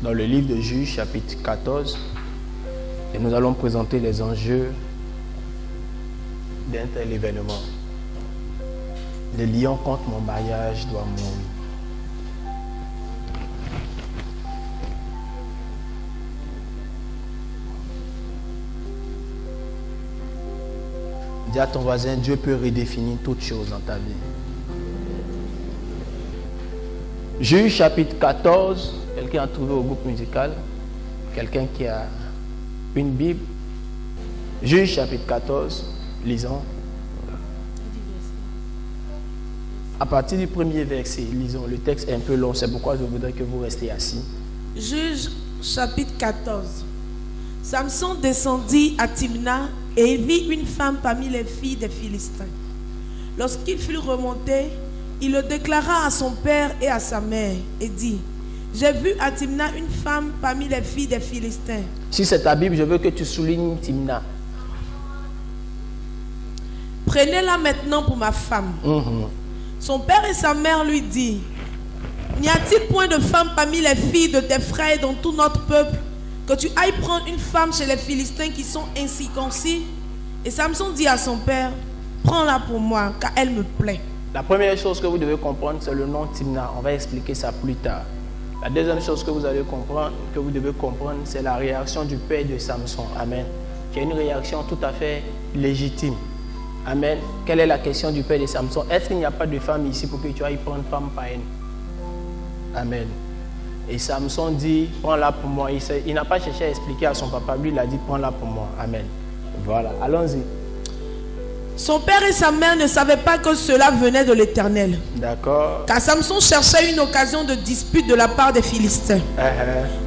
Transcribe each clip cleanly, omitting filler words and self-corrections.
dans le livre de Juges, chapitre 14, et nous allons présenter les enjeux d'un tel événement. Le lion contre mon mariage doit mourir. Dis à ton voisin, Dieu peut redéfinir toutes choses dans ta vie. Juges chapitre 14, quelqu'un a trouvé au groupe musical, quelqu'un qui a une Bible. Juges chapitre 14, lisons. À partir du premier verset, lisons. Le texte est un peu long, c'est pourquoi je voudrais que vous restiez assis. Juges chapitre 14. Samson descendit à Timna et il vit une femme parmi les filles des Philistins. Lorsqu'il fut remonté, il le déclara à son père et à sa mère et dit: j'ai vu à Timna une femme parmi les filles des Philistins. Si c'est ta Bible, je veux que tu soulignes Timna. Prenez-la maintenant pour ma femme. Son père et sa mère lui disent: n'y a-t-il point de femme parmi les filles de tes frères dans tout notre peuple, que tu ailles prendre une femme chez les Philistins qui sont incirconcis? Et Samson dit à son père: prends-la pour moi, car elle me plaît. La première chose que vous devez comprendre, c'est le nom Timna. On va expliquer ça plus tard. La deuxième chose que vous allez comprendre, que vous devez comprendre, c'est la réaction du père de Samson. Amen. Qui est une réaction tout à fait légitime. Amen. Quelle est la question du père de Samson? Est-ce qu'il n'y a pas de femme ici pour que tu ailles prendre femme païenne? Amen. Et Samson dit: prends-la pour moi. Il n'a pas cherché à expliquer à son papa. Lui, il a dit: prends-la pour moi. Amen. Voilà. Allons-y. Son père et sa mère ne savaient pas que cela venait de l'Éternel. D'accord. Car Samson cherchait une occasion de dispute de la part des Philistins.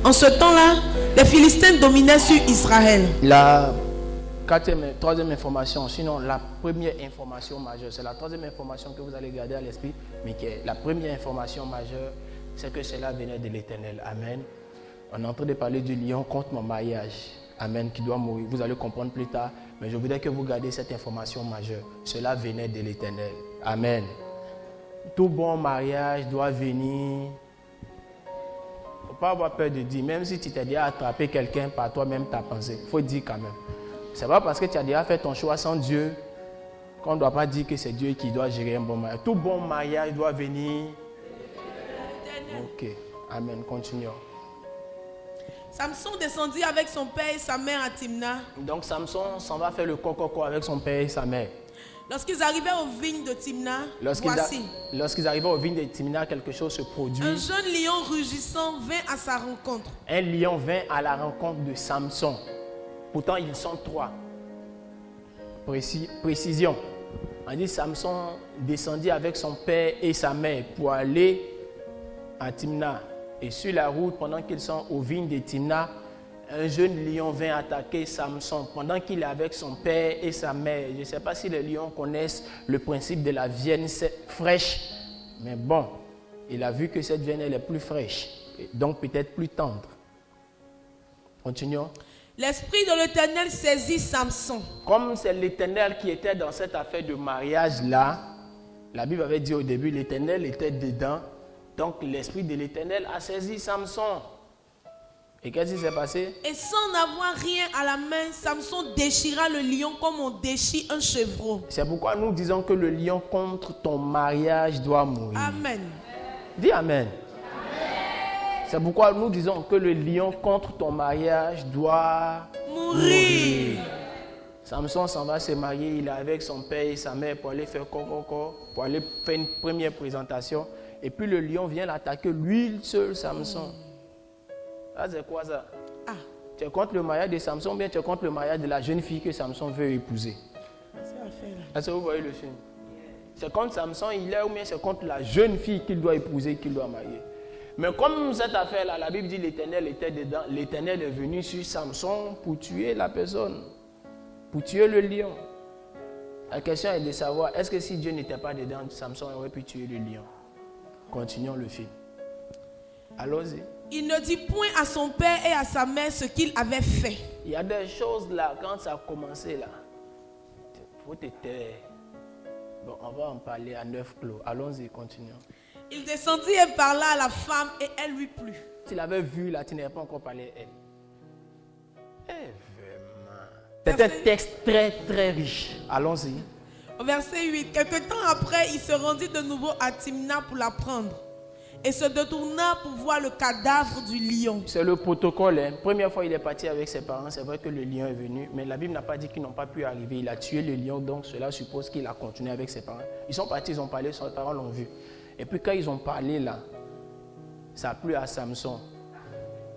En ce temps-là, les Philistins dominaient sur Israël. La troisième information, sinon la première information majeure, c'est la troisième information que vous allez garder à l'esprit, mais qui est la première information majeure, c'est que cela venait de l'Éternel. Amen. On est en train de parler du lion contre mon mariage. Amen, qui doit mourir. Vous allez comprendre plus tard, mais je voudrais que vous gardiez cette information majeure. Cela venait de l'Éternel. Amen. Tout bon mariage doit venir. Il ne faut pas avoir peur de dire, même si tu t'es déjà attrapé quelqu'un par toi-même, ta pensée. Il faut dire quand même. Ce n'est pas parce que tu as déjà fait ton choix sans Dieu qu'on ne doit pas dire que c'est Dieu qui doit gérer un bon mariage. Tout bon mariage doit venir. Ok. Amen. Continuons. Samson descendit avec son père et sa mère à Timna. Donc Samson s'en va faire le coco avec son père et sa mère. Lorsqu'ils arrivèrent aux vignes de Timna, lorsqu'ils arrivaient aux vignes de Timna, quelque chose se produit. Un jeune lion rugissant vint à sa rencontre. Un lion vint à la rencontre de Samson. Pourtant, ils sont trois. Précision. On dit Samson descendit avec son père et sa mère pour aller à Timna. Et sur la route, pendant qu'ils sont aux vignes de Timna, un jeune lion vint attaquer Samson pendant qu'il est avec son père et sa mère. Je ne sais pas si les lions connaissent le principe de la viande fraîche, mais bon, il a vu que cette viande elle est plus fraîche, donc peut-être plus tendre. Continuons. L'esprit de l'Éternel saisit Samson. Comme c'est l'Éternel qui était dans cette affaire de mariage-là, la Bible avait dit au début, l'Éternel était dedans. Donc l'esprit de l'Éternel a saisi Samson. Et qu'est-ce qui s'est passé? Et sans avoir rien à la main, Samson déchira le lion comme on déchire un chevreau. C'est pourquoi nous disons que le lion contre ton mariage doit mourir. Amen. Dis Amen. C'est pourquoi nous disons que le lion contre ton mariage doit mourir. Samson s'en va se marier, il est avec son père et sa mère pour aller faire coco, pour aller faire une première présentation. Et puis le lion vient l'attaquer, lui seul, Samson. Ah, c'est quoi ça? Tu es contre le mariage de Samson ou bien tu es contre le mariage de la jeune fille que Samson veut épouser? Est-ce que vous voyez le film? C'est contre Samson il est ou bien c'est contre la jeune fille qu'il doit épouser, qu'il doit marier? Mais comme cette affaire-là, la Bible dit l'Éternel était dedans, l'Éternel est venu sur Samson pour tuer la personne, pour tuer le lion. La question est de savoir, est-ce que si Dieu n'était pas dedans, Samson aurait pu tuer le lion? Continuons le film. Allons-y. Il ne dit point à son père et à sa mère ce qu'il avait fait. Il y a des choses là, quand ça a commencé là, il faut te taire. Bon, on va en parler à 9 clos. Allons-y, continuons. Il descendit et parla à la femme et elle lui plut. S'il avait vu là, tu n'avais pas encore parlé à elle. Vraiment. C'est un texte très très riche. Allons-y. Au verset 8, quelque temps après, il se rendit de nouveau à Timna pour la prendre et se détourna pour voir le cadavre du lion. C'est le protocole. Hein. Première fois, il est parti avec ses parents. C'est vrai que le lion est venu, mais la Bible n'a pas dit qu'ils n'ont pas pu arriver. Il a tué le lion, donc cela suppose qu'il a continué avec ses parents. Ils sont partis, ils ont parlé, ses parents l'ont vu. Et puis quand ils ont parlé là, ça a plu à Samson.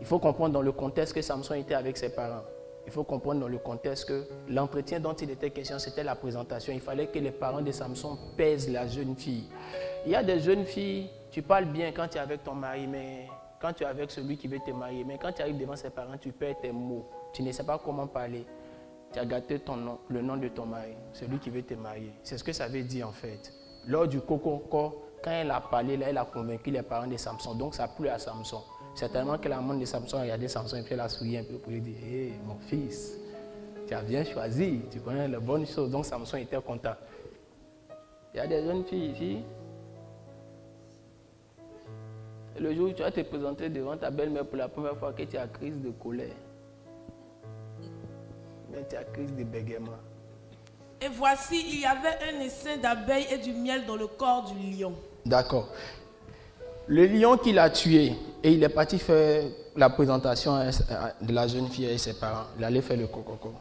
Il faut comprendre dans le contexte que Samson était avec ses parents. Il faut comprendre dans le contexte que l'entretien dont il était question, c'était la présentation. Il fallait que les parents de Samson pèsent la jeune fille. Il y a des jeunes filles, tu parles bien quand tu es avec ton mari, mais quand tu es avec celui qui veut te marier, mais quand tu arrives devant ses parents, tu perds tes mots. Tu ne sais pas comment parler. Tu as gâté ton nom, le nom de ton mari, celui qui veut te marier. C'est ce que ça veut dire en fait. Lors du coco, quand elle a parlé, là, elle a convaincu les parents de Samson. Donc ça a plu à Samson. Certainement que la maman de Samson a regardé Samson et puis elle a souri un peu pour lui dire « Hé, mon fils, tu as bien choisi, tu connais les bonnes choses. » Donc Samson était content. Il y a des jeunes filles ici. Et le jour où tu vas te présenter devant ta belle-mère pour la première fois que tu as crise de colère, mais tu as crise de bégaiement. Et voici, il y avait un essaim d'abeilles et du miel dans le corps du lion. D'accord. Le lion qui l'a tué, et il est parti faire la présentation de la jeune fille et ses parents. Il allait faire le coco.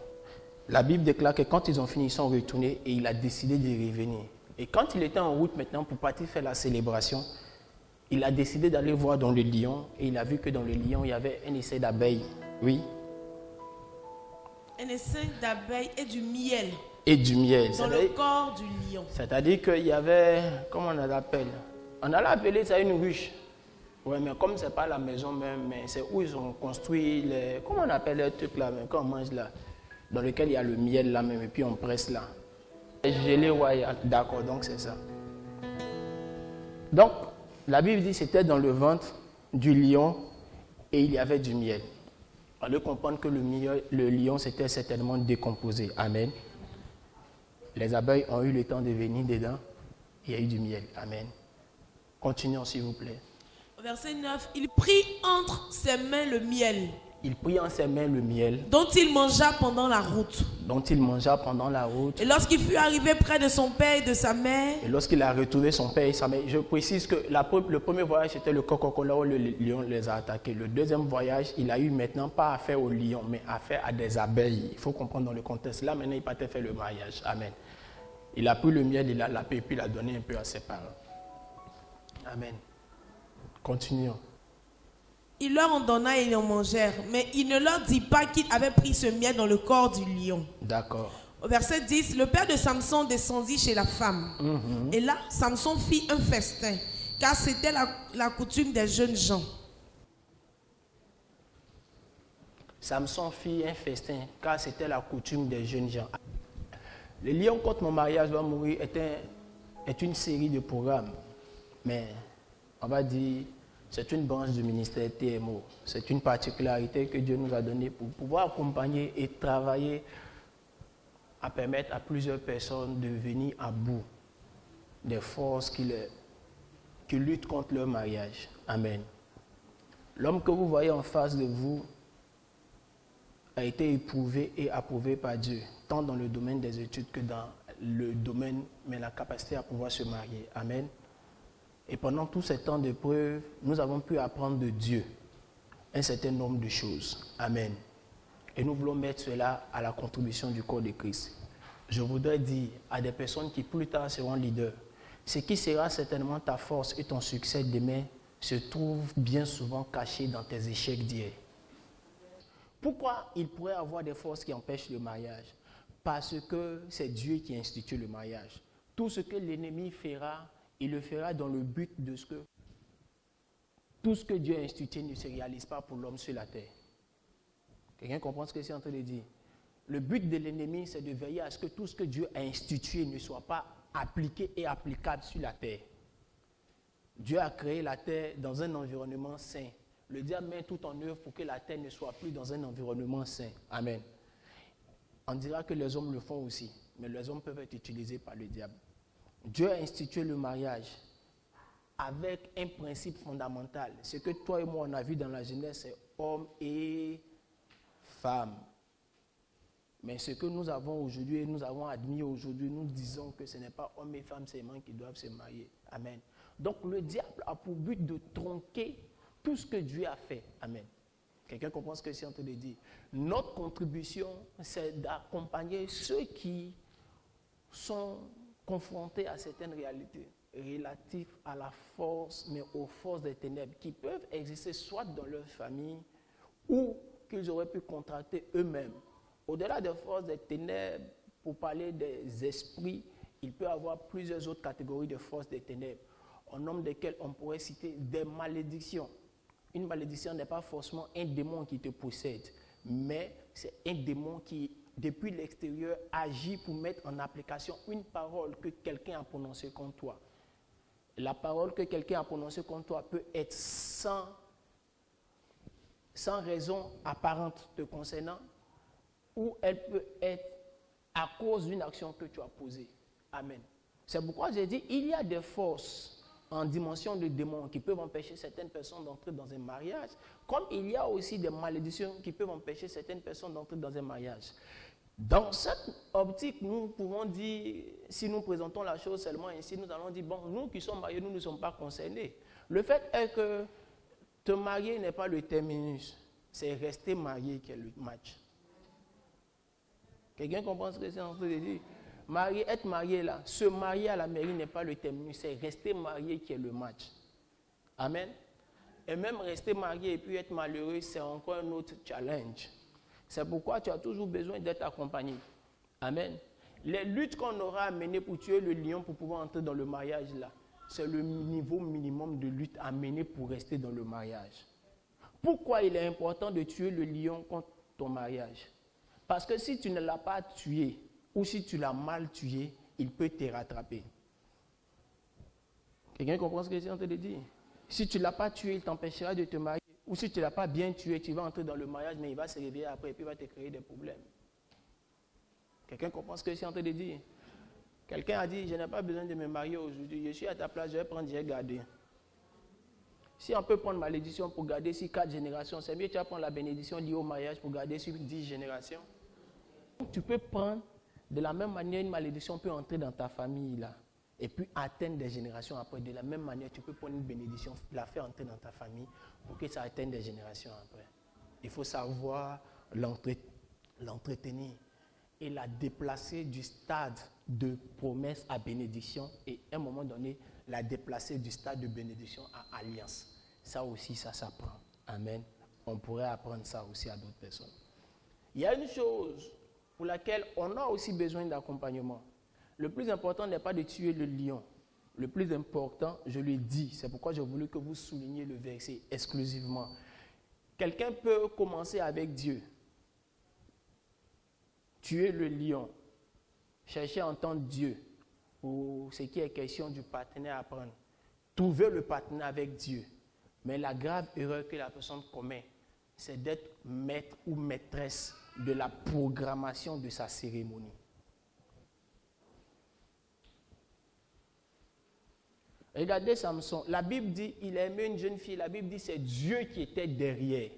La Bible déclare que quand ils ont fini, ils sont retournés et il a décidé de revenir. Et quand il était en route maintenant pour partir faire la célébration, il a décidé d'aller voir dans le lion et il a vu que dans le lion, il y avait un essaim d'abeilles. Oui. Un essaim d'abeilles et du miel. Et du miel. Dans le corps du lion. C'est-à-dire qu'il y avait, comment on l'appelle? On allait appeler ça une ruche. Oui, mais comme ce n'est pas la maison même, mais c'est où ils ont construit les... Comment on appelle les trucs là, mais quand on mange là, dans lequel il y a le miel là même, et puis on presse là. Gelé, ouais, d'accord, donc c'est ça. Donc, la Bible dit que c'était dans le ventre du lion et il y avait du miel. On doit comprendre que le lion s'était certainement décomposé. Amen. Les abeilles ont eu le temps de venir dedans. Il y a eu du miel. Amen. Continuons s'il vous plaît. Verset 9, il prit entre ses mains le miel. Il prit en ses mains le miel. Dont il mangea pendant la route. Dont il mangea pendant la route. Et lorsqu'il fut arrivé près de son père et de sa mère. Et lorsqu'il a retrouvé son père et sa mère. Je précise que le premier voyage c'était le coco là où le lion les a attaqués. Le deuxième voyage, il a eu maintenant pas affaire au lion, mais affaire à des abeilles. Il faut comprendre dans le contexte. Là maintenant il partait faire le mariage. Amen. Il a pris le miel, il a lapé et puis il a donné un peu à ses parents. Amen. Continuons. Il leur en donna et ils en mangèrent, mais il ne leur dit pas qu'il avait pris ce miel dans le corps du lion. D'accord. Au verset 10, le père de Samson descendit chez la femme. Et là, Samson fit un festin, car c'était la coutume des jeunes gens. Samson fit un festin, car c'était la coutume des jeunes gens. Le lion contre mon mariage va mourir est une série de programmes, mais on va dire c'est une branche du ministère TMO. C'est une particularité que Dieu nous a donnée pour pouvoir accompagner et travailler à permettre à plusieurs personnes de venir à bout des forces qui luttent contre leur mariage. Amen. L'homme que vous voyez en face de vous a été éprouvé et approuvé par Dieu, tant dans le domaine des études que dans le domaine, mais la capacité à pouvoir se marier. Amen. Et pendant tous ces temps d'épreuve, nous avons pu apprendre de Dieu un certain nombre de choses. Amen. Et nous voulons mettre cela à la contribution du corps de Christ. Je voudrais dire à des personnes qui plus tard seront leaders, ce qui sera certainement ta force et ton succès demain se trouve bien souvent caché dans tes échecs d'hier. Pourquoi il pourrait avoir des forces qui empêchent le mariage? Parce que c'est Dieu qui institue le mariage. Tout ce que l'ennemi fera, il le fera dans le but de ce que tout ce que Dieu a institué ne se réalise pas pour l'homme sur la terre. Quelqu'un comprend ce que c'est en train de dire? Le but de l'ennemi, c'est de veiller à ce que tout ce que Dieu a institué ne soit pas appliqué et applicable sur la terre. Dieu a créé la terre dans un environnement sain. Le diable met tout en œuvre pour que la terre ne soit plus dans un environnement sain. Amen. On dira que les hommes le font aussi, mais les hommes peuvent être utilisés par le diable. Dieu a institué le mariage avec un principe fondamental. Ce que toi et moi on a vu dans la Genèse, c'est homme et femme. Mais ce que nous avons aujourd'hui et nous avons admis aujourd'hui, nous disons que ce n'est pas homme et femme seulement qui doivent se marier. Amen. Donc le diable a pour but de tronquer tout ce que Dieu a fait. Amen. Quelqu'un comprend ce que je suis en train de dire? Notre contribution, c'est d'accompagner ceux qui sont confrontés à certaines réalités relatives à la force, mais aux forces des ténèbres qui peuvent exister soit dans leur famille ou qu'ils auraient pu contracter eux-mêmes. Au-delà des forces des ténèbres, pour parler des esprits, il peut y avoir plusieurs autres catégories de forces des ténèbres, au nombre desquelles on pourrait citer des malédictions. Une malédiction n'est pas forcément un démon qui te possède, mais c'est un démon qui, depuis l'extérieur, agit pour mettre en application une parole que quelqu'un a prononcée contre toi. La parole que quelqu'un a prononcée contre toi peut être sans raison apparente te concernant, ou elle peut être à cause d'une action que tu as posée. Amen. C'est pourquoi j'ai dit, il y a des forces en dimension de démons qui peuvent empêcher certaines personnes d'entrer dans un mariage, comme il y a aussi des malédictions qui peuvent empêcher certaines personnes d'entrer dans un mariage. Dans cette optique, nous pouvons dire, si nous présentons la chose seulement ainsi, nous allons dire, bon, nous qui sommes mariés, nous ne sommes pas concernés. Le fait est que te marier n'est pas le terminus, c'est rester marié qui est le match. Quelqu'un comprend ce que c'est en train de dire? Être marié là, se marier à la mairie n'est pas le terminus, c'est rester marié qui est le match. Amen. Et même rester marié et puis être malheureux, c'est encore un autre challenge. C'est pourquoi tu as toujours besoin d'être accompagné. Amen. Les luttes qu'on aura à mener pour tuer le lion pour pouvoir entrer dans le mariage là, c'est le niveau minimum de lutte à mener pour rester dans le mariage. Pourquoi il est important de tuer le lion contre ton mariage? Parce que si tu ne l'as pas tué, ou si tu l'as mal tué, il peut te rattraper. Quelqu'un comprend ce que je suis en train de dire? Si tu ne l'as pas tué, il t'empêchera de te marier. Ou si tu ne l'as pas bien tué, tu vas entrer dans le mariage, mais il va se réveiller après et puis il va te créer des problèmes. Quelqu'un comprend ce que je suis en train de dire? Quelqu'un a dit, je n'ai pas besoin de me marier aujourd'hui, je suis à ta place, je vais prendre, je vais garder. Si on peut prendre malédiction pour garder sur 4 générations, c'est mieux que tu vas prendre la bénédiction liée au mariage pour garder sur 10 générations. Tu peux prendre de la même manière, une malédiction peut entrer dans ta famille là, et puis atteindre des générations après. De la même manière, tu peux prendre une bénédiction, la faire entrer dans ta famille pour que ça atteigne des générations après. Il faut savoir l'entretenir et la déplacer du stade de promesse à bénédiction et à un moment donné, la déplacer du stade de bénédiction à alliance. Ça aussi, ça s'apprend. Amen. On pourrait apprendre ça aussi à d'autres personnes. Il y a une chose pour laquelle on a aussi besoin d'accompagnement. Le plus important n'est pas de tuer le lion. Le plus important, je le dis, c'est pourquoi j'ai voulu que vous souligniez le verset exclusivement. Quelqu'un peut commencer avec Dieu, tuer le lion, chercher à entendre Dieu pour ce qui est question du partenaire à prendre. Trouver le partenaire avec Dieu. Mais la grave erreur que la personne commet, c'est d'être maître ou maîtresse de la programmation de sa cérémonie. Regardez Samson, la Bible dit il aimait une jeune fille, la Bible dit c'est Dieu qui était derrière.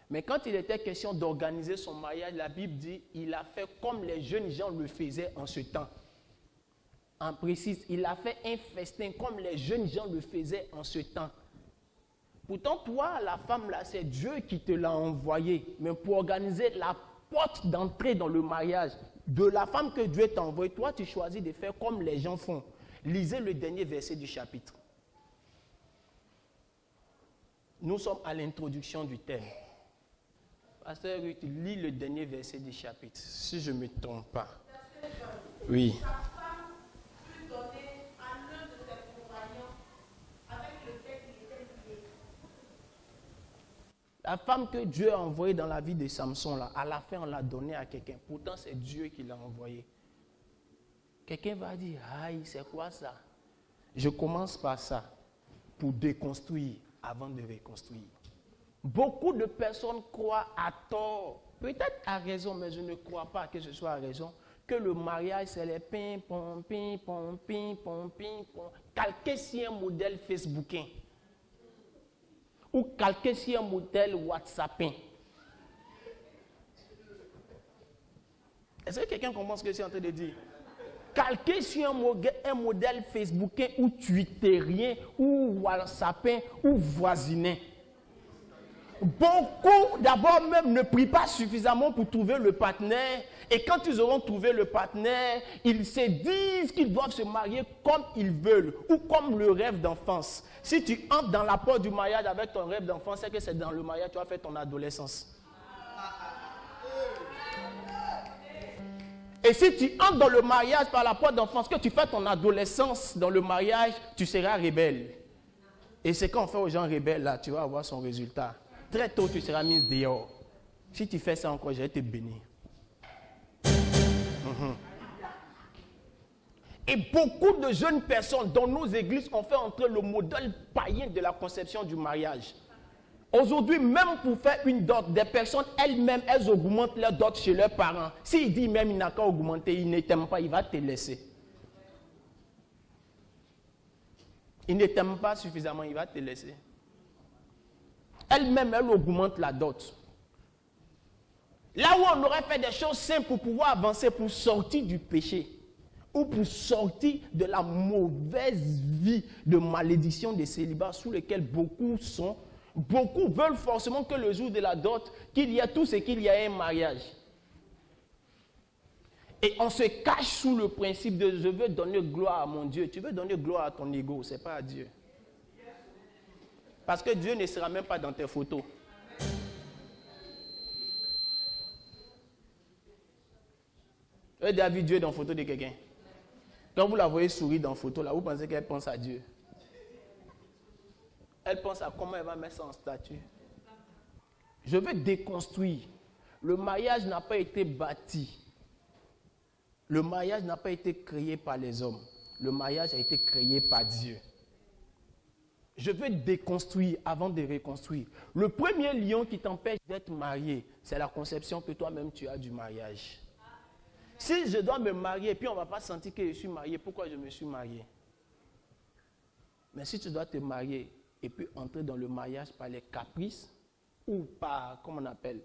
Mais quand il était question d'organiser son mariage, la Bible dit il a fait comme les jeunes gens le faisaient en ce temps. En précise, il a fait un festin comme les jeunes gens le faisaient en ce temps. Pourtant, toi, la femme là, c'est Dieu qui te l'a envoyé. Mais pour organiser la porte d'entrée dans le mariage de la femme que Dieu t'a envoyée, toi, tu choisis de faire comme les gens font. Lisez le dernier verset du chapitre. Nous sommes à l'introduction du thème. Pasteur Ruth, lis le dernier verset du chapitre, si je ne me trompe pas. Oui. La femme que Dieu a envoyée dans la vie de Samson, là, à la fin, on l'a donnée à quelqu'un. Pourtant, c'est Dieu qui l'a envoyée. Quelqu'un va dire, aïe, c'est quoi ça? Je commence par ça, pour déconstruire avant de reconstruire. Beaucoup de personnes croient à tort, peut-être à raison, mais je ne crois pas que ce soit à raison, que le mariage, c'est les ping-pong, ping-pong, ping-pong, ping-pong. Calquer sur un modèle Facebookien. Ou calquer sur un modèle WhatsAppien. Est-ce que quelqu'un comprend ce que je suis en train de dire? Calquer sur un modèle Facebookien ou Twitterien, ou WhatsAppien, ou voisinien. Beaucoup, d'abord même, ne prient pas suffisamment pour trouver le partenaire. Et quand ils auront trouvé le partenaire, ils se disent qu'ils doivent se marier comme ils veulent ou comme le rêve d'enfance. Si tu entres dans la porte du mariage avec ton rêve d'enfance, c'est que c'est dans le mariage que tu as fait ton adolescence. Et si tu entres dans le mariage par la porte d'enfance, que tu fais ton adolescence dans le mariage, tu seras rebelle. Et c'est quand on fait aux gens rebelles, là, tu vas avoir son résultat. Très tôt, tu seras mise dehors. Si tu fais ça encore, je vais te bénir. Et beaucoup de jeunes personnes dans nos églises ont fait entrer le modèle païen de la conception du mariage. Aujourd'hui, même pour faire une dot, des personnes elles-mêmes, elles augmentent leur dot chez leurs parents. S'il dit même il n'a qu'à augmenter, il ne t'aime pas, il va te laisser. Il ne t'aime pas suffisamment, il va te laisser. Elle-même, elle augmente la dot. Là où on aurait fait des choses simples pour pouvoir avancer, pour sortir du péché, ou pour sortir de la mauvaise vie de malédiction des célibats sous lesquels beaucoup sont, beaucoup veulent forcément que le jour de la dot, qu'il y ait tout ce qu'il y a un mariage. Et on se cache sous le principe de je veux donner gloire à mon Dieu. Tu veux donner gloire à ton ego, ce n'est pas à Dieu. Parce que Dieu ne sera même pas dans tes photos. Vous avez déjà vu Dieu dans la photo de quelqu'un? Quand vous la voyez sourire dans la photo, là, vous pensez qu'elle pense à Dieu. Elle pense à comment elle va mettre ça en statut. Je veux déconstruire. Le mariage n'a pas été bâti. Le mariage n'a pas été créé par les hommes. Le mariage a été créé par Dieu. Je veux déconstruire avant de reconstruire. Le premier lion qui t'empêche d'être marié, c'est la conception que toi-même tu as du mariage. Si je dois me marier et puis on ne va pas sentir que je suis marié, pourquoi je me suis marié? Mais si tu dois te marier et puis entrer dans le mariage par les caprices ou par, comment on appelle,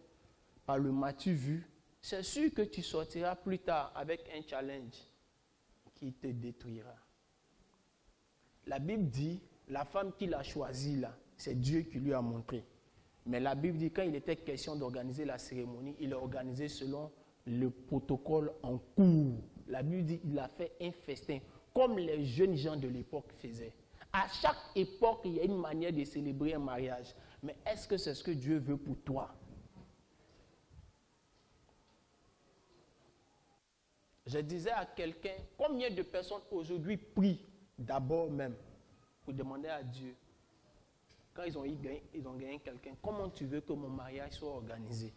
par le m'as-tu vu, c'est sûr que tu sortiras plus tard avec un challenge qui te détruira. La Bible dit, la femme qu'il a choisie là, c'est Dieu qui lui a montré. Mais la Bible dit, quand il était question d'organiser la cérémonie, il a organisé selon le protocole en cours. La Bible dit, il a fait un festin, comme les jeunes gens de l'époque faisaient. À chaque époque, il y a une manière de célébrer un mariage. Mais est-ce que c'est ce que Dieu veut pour toi? Je disais à quelqu'un, combien de personnes aujourd'hui prient d'abord même pour demander à Dieu, quand ils ont gagné quelqu'un, comment tu veux que mon mariage soit organisé?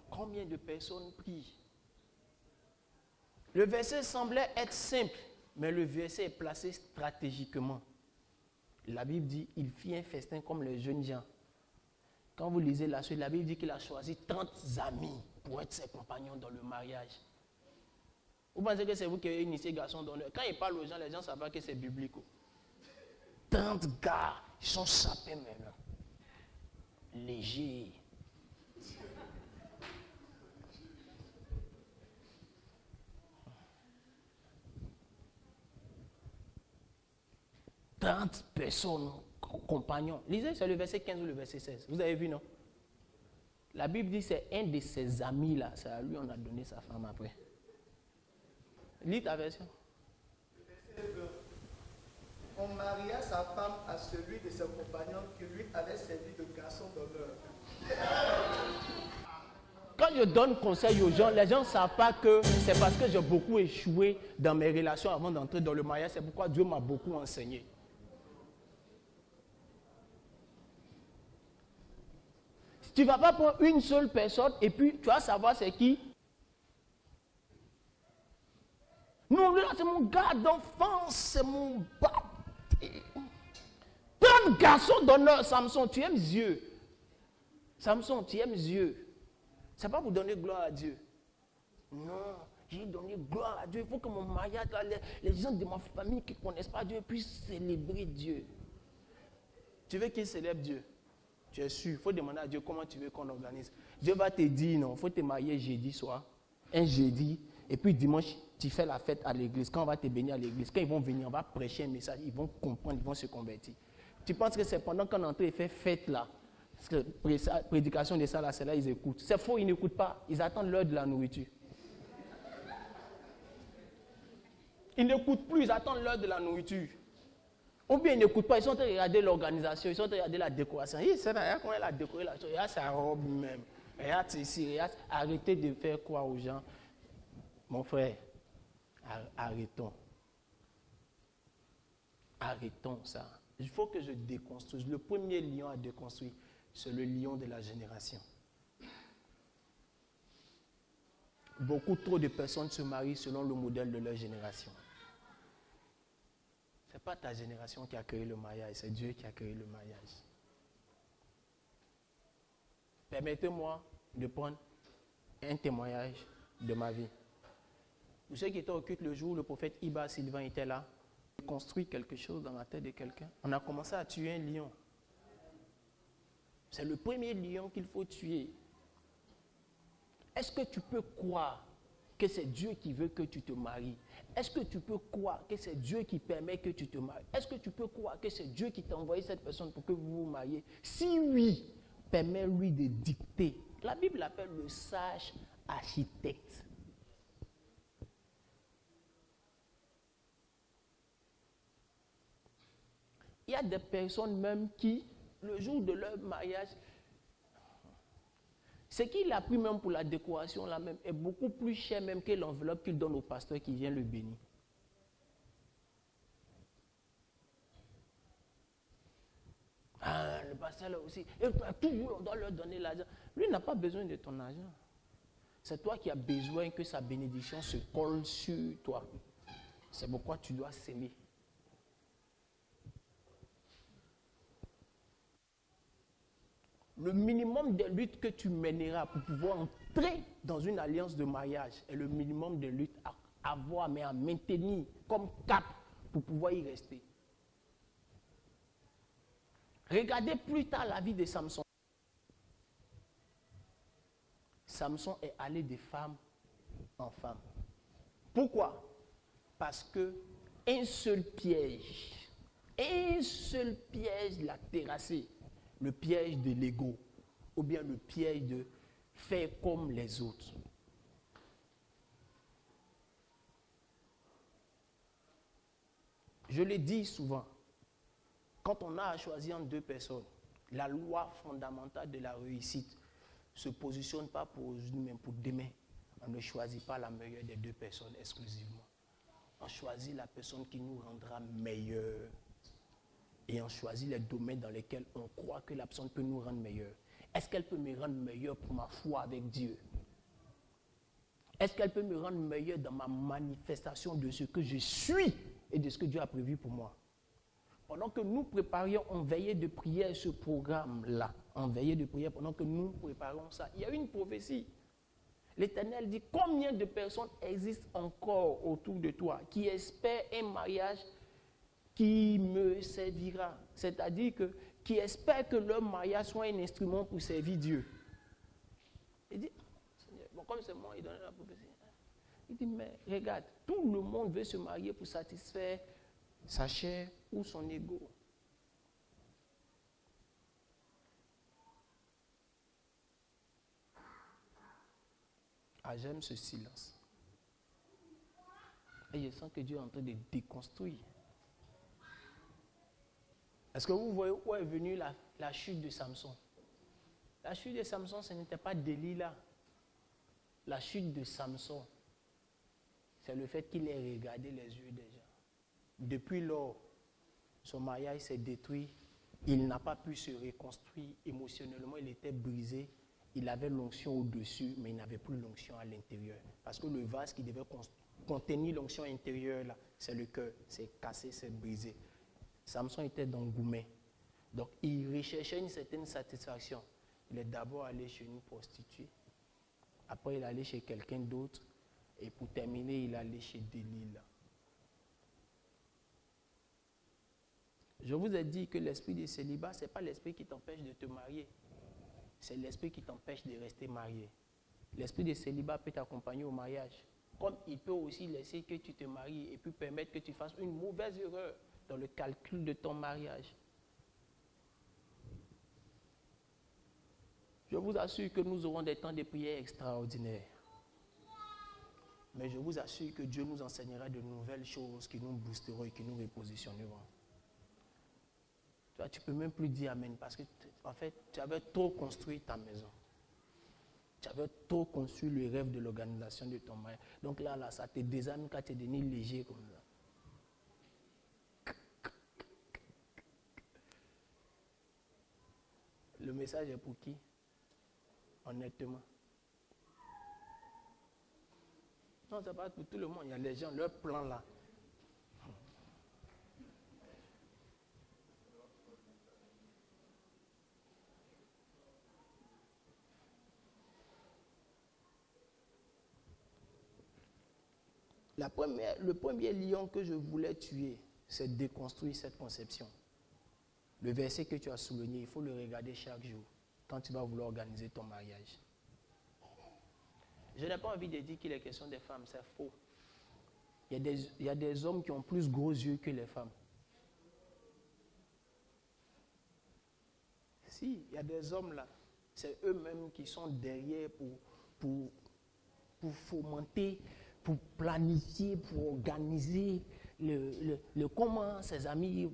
Combien de personnes prient? Le verset semblait être simple, mais le verset est placé stratégiquement. La Bible dit, il fit un festin comme les jeunes gens. Quand vous lisez la suite, la Bible dit qu'il a choisi 30 amis pour être ses compagnons dans le mariage. Vous pensez que c'est vous qui avez initié garçon d'honneur? Quand il parle aux gens, les gens savent pas que c'est biblique. 30 gars, ils sont sapés maintenant. Légers. « 30 personnes, compagnons. » Lisez, c'est le verset 15 ou le verset 16. Vous avez vu, non? La Bible dit c'est un de ses amis-là. C'est à lui on a donné sa femme après. Lis ta version. On maria sa femme à celui de ses compagnons qui lui avait servi de garçon d'honneur. Quand je donne conseil aux gens, les gens ne savent pas que c'est parce que j'ai beaucoup échoué dans mes relations avant d'entrer dans le mariage. C'est pourquoi Dieu m'a beaucoup enseigné. Tu ne vas pas prendre une seule personne et puis tu vas savoir c'est qui. Non, là c'est mon gars d'enfance, c'est mon baptême. 30 garçon d'honneur, Samson, tu aimes Dieu. Samson, tu aimes Dieu. Ce n'est pas pour donner gloire à Dieu. Non, j'ai donné gloire à Dieu. Il faut que mon mariage, là, les gens de ma famille qui ne connaissent pas Dieu puissent célébrer Dieu. Tu veux qu'ils célèbrent Dieu? Tu es sûr. Il faut demander à Dieu comment tu veux qu'on organise. Dieu va te dire non, il faut te marier jeudi soir, un jeudi, et puis dimanche, tu fais la fête à l'église. Quand on va te bénir à l'église, quand ils vont venir, on va prêcher un message, ils vont comprendre, ils vont se convertir. Tu penses que c'est pendant qu'on entre et fait fête là, parce que prédication de ça là, c'est là ils écoutent. C'est faux, ils n'écoutent pas, ils attendent l'heure de la nourriture. Ils n'écoutent plus, ils attendent l'heure de la nourriture. Ou bien ils n'écoutent pas, ils sont en train de regarder l'organisation, ils sont en train de regarder la décoration. C'est là, comment elle a décoré la chose, il y a sa robe même. Regarde ici, regarde. Arrêtez de faire quoi aux gens. Mon frère, arrêtons. Arrêtons ça. Il faut que je déconstruise. Le premier lion à déconstruire, c'est le lion de la génération. Beaucoup trop de personnes se marient selon le modèle de leur génération. Ce n'est pas ta génération qui a créé le mariage, c'est Dieu qui a créé le mariage. Permettez-moi de prendre un témoignage de ma vie. Vous savez qui était au culte le jour où le prophète Iba Sylvain était là, il a construit quelque chose dans la tête de quelqu'un. On a commencé à tuer un lion. C'est le premier lion qu'il faut tuer. Est-ce que tu peux croire que c'est Dieu qui veut que tu te maries? Est-ce que tu peux croire que c'est Dieu qui permet que tu te maries? Est-ce que tu peux croire que c'est Dieu qui t'a envoyé cette personne pour que vous vous mariez? Si oui, permets-lui de dicter. La Bible l'appelle le sage architecte. Il y a des personnes même qui, le jour de leur mariage, ce qu'il a pris même pour la décoration là même est beaucoup plus cher même que l'enveloppe qu'il donne au pasteur qui vient le bénir. Ah, le pasteur là aussi. Et toujours on doit leur donner l'argent. Lui n'a pas besoin de ton argent. C'est toi qui as besoin que sa bénédiction se colle sur toi. C'est pourquoi tu dois s'aimer. Le minimum de lutte que tu mèneras pour pouvoir entrer dans une alliance de mariage est le minimum de lutte à avoir, mais à maintenir comme cap pour pouvoir y rester. Regardez plus tard la vie de Samson. Samson est allé de femme en femme. Pourquoi? Parce que un seul piège l'a terrassé. Le piège de l'ego, ou bien le piège de faire comme les autres. Je le dis souvent, quand on a à choisir entre deux personnes, la loi fondamentale de la réussite ne se positionne pas pour aujourd'hui, mais pour demain. On ne choisit pas la meilleure des deux personnes exclusivement. On choisit la personne qui nous rendra meilleurs. Et on choisit les domaines dans lesquels on croit que la personne peut nous rendre meilleurs. Est-ce qu'elle peut me rendre meilleur pour ma foi avec Dieu? Est-ce qu'elle peut me rendre meilleur dans ma manifestation de ce que je suis et de ce que Dieu a prévu pour moi? Pendant que nous préparions en veillée de prière ce programme-là, en veillée de prière, pendant que nous préparons ça, il y a une prophétie. L'Éternel dit, combien de personnes existent encore autour de toi qui espèrent un mariage qui me servira, c'est-à-dire que qui espèrent que leur mariage soit un instrument pour servir Dieu. Il dit, Seigneur, bon, comme c'est moi, il donne la prophétie. Il dit, mais regarde, tout le monde veut se marier pour satisfaire sa chair ou son ego. Ah, j'aime ce silence. Et je sens que Dieu est en train de déconstruire. Est-ce que vous voyez où est venue la chute de Samson? La chute de Samson, ce n'était pas Delilah. La chute de Samson, c'est le fait qu'il ait regardé les yeux des gens. Depuis lors, son mariage s'est détruit. Il n'a pas pu se reconstruire émotionnellement. Il était brisé. Il avait l'onction au-dessus, mais il n'avait plus l'onction à l'intérieur. Parce que le vase qui devait contenir l'onction intérieure, là, c'est le cœur. C'est cassé, c'est brisé. Samson était dans Goumet. Donc, il recherchait une certaine satisfaction. Il est d'abord allé chez une prostituée. Après, il est allé chez quelqu'un d'autre. Et pour terminer, il est allé chez Delilah. Je vous ai dit que l'esprit de célibat, ce n'est pas l'esprit qui t'empêche de te marier. C'est l'esprit qui t'empêche de rester marié. L'esprit de célibat peut t'accompagner au mariage. Comme il peut aussi laisser que tu te maries et puis permettre que tu fasses une mauvaise erreur dans le calcul de ton mariage. Je vous assure que nous aurons des temps de prière extraordinaires. Mais je vous assure que Dieu nous enseignera de nouvelles choses qui nous boosteront et qui nous repositionneront. Toi, tu ne peux même plus dire Amen parce que, en fait, tu avais trop construit ta maison. Tu avais trop conçu le rêve de l'organisation de ton mariage. Donc là, ça te désarme quand tu es devenu léger comme ça. Le message est pour qui? Honnêtement. Non, ça pas pour tout le monde. Il y a les gens, leur plan là. Le premier lion que je voulais tuer, c'est déconstruire cette conception. Le verset que tu as souligné, il faut le regarder chaque jour quand tu vas vouloir organiser ton mariage. Je n'ai pas envie de dire qu'il est question des femmes, c'est faux. Il y a des hommes qui ont plus gros yeux que les femmes. Si, il y a des hommes là, c'est eux-mêmes qui sont derrière pour fomenter, pour planifier, pour organiser comment ses amis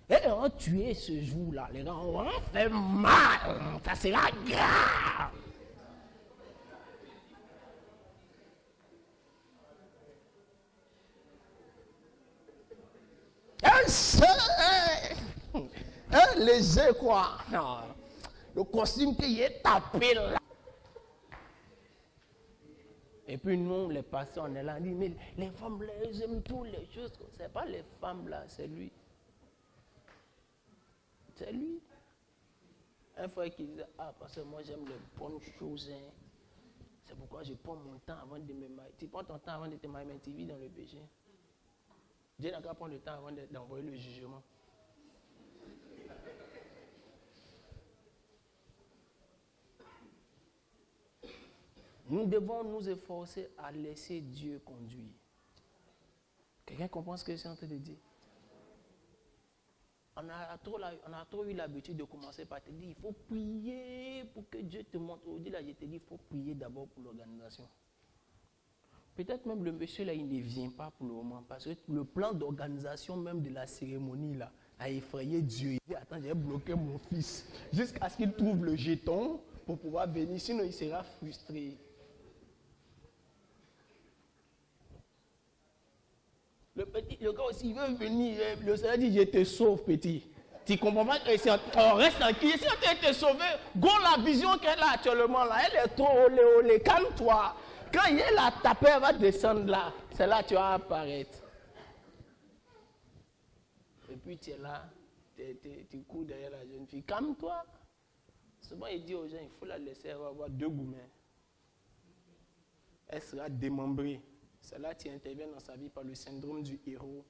ont tué ce jour-là. Les gens ont fait mal, ça sera grave. Léger quoi. Le costume qui est tapé là. Et puis nous, les pasteurs, on est là, on dit, mais les femmes là, elles aiment toutes les choses. Ce n'est pas les femmes là, c'est lui. C'est lui. Un frère qui disait, parce que moi j'aime les bonnes choses. Hein. C'est pourquoi je prends mon temps avant de me marier. Tu prends ton temps avant de te marier, mais tu vis dans le péché. Dieu n'a qu'à prendre le temps avant d'envoyer le jugement. Nous devons nous efforcer à laisser Dieu conduire. Quelqu'un comprend ce que je suis en train de dire? On a trop eu l'habitude de commencer par te dire, il faut prier pour que Dieu te montre. Aujourd'hui, là, je te dis, il faut prier d'abord pour l'organisation. Peut-être même le monsieur là, il ne vient pas pour le moment, parce que le plan d'organisation même de la cérémonie là a effrayé Dieu. Il dit, attends, j'ai bloqué mon fils jusqu'à ce qu'il trouve le jeton pour pouvoir venir, sinon il sera frustré. Le gars aussi, il veut venir, le Seigneur dit, je te sauve, petit. Tu comprends pas que reste tranquille. Si on t'a été sauvé, go la vision qu'elle a actuellement là, elle est trop olé, calme-toi. Quand il est là, ta peur va descendre là, c'est là que tu vas apparaître. Et puis tu es là, tu cours derrière la jeune fille, calme-toi. Souvent il dit aux gens, il faut la laisser avoir 2 gourmets. Elle sera démembrée. C'est là que tu interviens dans sa vie par le syndrome du héros.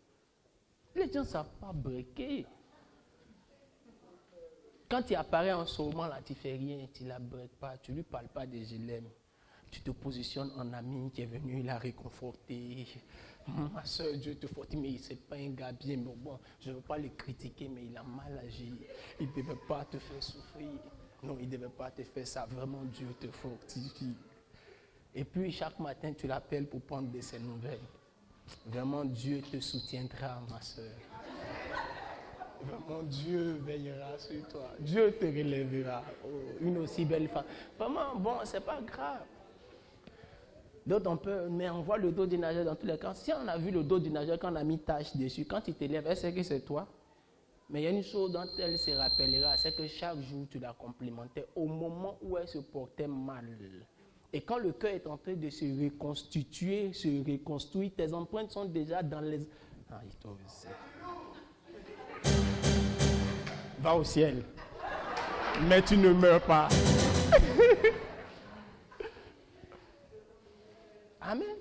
Les gens ne savent pas breaker. Quand tu apparais en ce moment là, tu ne fais rien, tu ne la breaks pas, tu ne lui parles pas des je l'aime. Tu te positionnes en ami qui est venu la réconforter. Ma soeur, Dieu te fortifie, mais ce n'est pas un gars bien. Mais bon, je ne veux pas le critiquer, mais il a mal agi. Il ne devait pas te faire souffrir. Non, il ne devait pas te faire ça. Vraiment, Dieu te fortifie. Et puis, chaque matin, tu l'appelles pour prendre de ses nouvelles. Vraiment, Dieu te soutiendra, ma soeur. Vraiment, Dieu veillera sur toi. Dieu te relèvera. Oh, une aussi belle femme. Vraiment, bon, c'est pas grave. D'autres, on peut, mais on voit le dos du nageur dans tous les cas. Si on a vu le dos du nageur, quand on a mis tache dessus, quand il t'élève, elle sait que c'est toi. Mais il y a une chose dont elle se rappellera, c'est que chaque jour, tu la complimentais au moment où elle se portait mal. Et quand le cœur est en train de se reconstituer, se reconstruire, tes empreintes sont déjà dans les... Ah, il tombe ici. va au ciel. Mais tu ne meurs pas. Amen.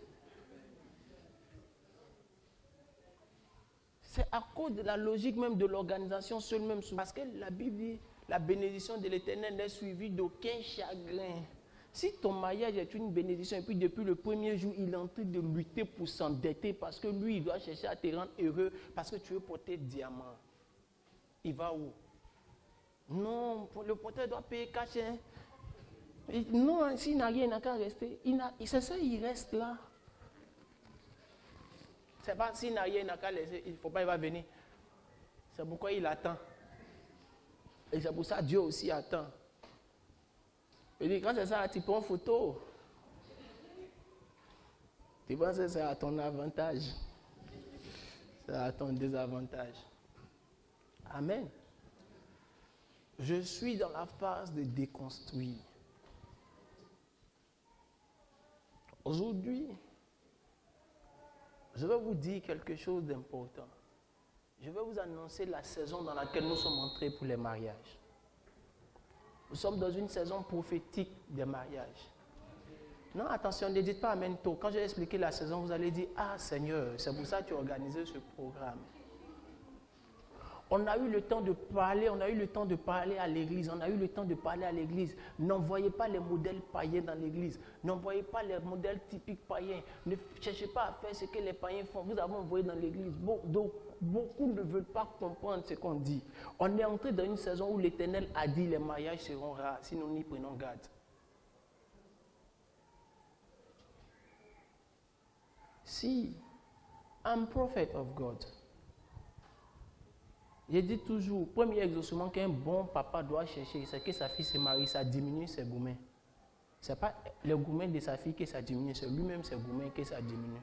C'est à cause de la logique même de l'organisation seule même. Parce que la Bible dit, la bénédiction de l'Éternel n'est suivie d'aucun chagrin. Si ton mariage est une bénédiction et puis depuis le premier jour, il est en train de lutter pour s'endetter parce que lui, il doit chercher à te rendre heureux parce que tu veux porter diamant. Il va où? Non, le porteur doit payer cash. Hein. Non, s'il n'a rien, il n'a qu'à rester. C'est ça, il reste là. C'est pas s'il n'a rien, il n'a qu'à laisser. Il ne faut pas, il va venir. C'est pourquoi il attend. Et c'est pour ça que Dieu aussi attend. Il dit, quand c'est ça, tu prends photo. Tu penses que c'est à ton avantage. C'est à ton désavantage. Amen. Je suis dans la phase de déconstruire. Aujourd'hui, je vais vous dire quelque chose d'important. Je vais vous annoncer la saison dans laquelle nous sommes entrés pour les mariages. Nous sommes dans une saison prophétique des mariages. Non, attention, ne dites pas amen tôt. Quand j'ai expliqué la saison, vous allez dire, ah Seigneur, c'est pour ça que tu as organisé ce programme. On a eu le temps de parler, à l'église, on a eu le temps de parler à l'église. N'envoyez pas les modèles païens dans l'église. N'envoyez pas les modèles typiques païens. Ne cherchez pas à faire ce que les païens font. Vous avez envoyé dans l'église. Beaucoup ne veulent pas comprendre ce qu'on dit. On est entré dans une saison où l'Éternel a dit les mariages seront rares si nous n'y prenons garde. Si, I'm prophet of God. Je dis toujours, premier exaucement qu'un bon papa doit chercher, c'est que sa fille se marie, ça diminue ses gourmets. Ce n'est pas le gourmet de sa fille que ça diminue, c'est lui-même ses gourmets que ça diminue.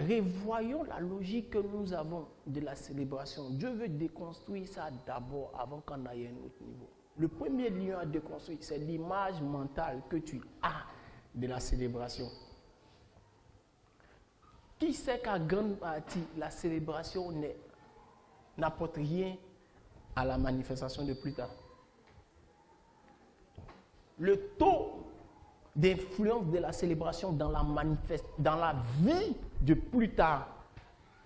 Revoyons la logique que nous avons de la célébration. Dieu veut déconstruire ça d'abord avant qu'on aille à un autre niveau. Le premier lieu à déconstruire, c'est l'image mentale que tu as de la célébration. Qui sait qu'à grande partie, la célébration n'apporte rien à la manifestation de plus tard. Le taux d'influence de la célébration dans la vie de plus tard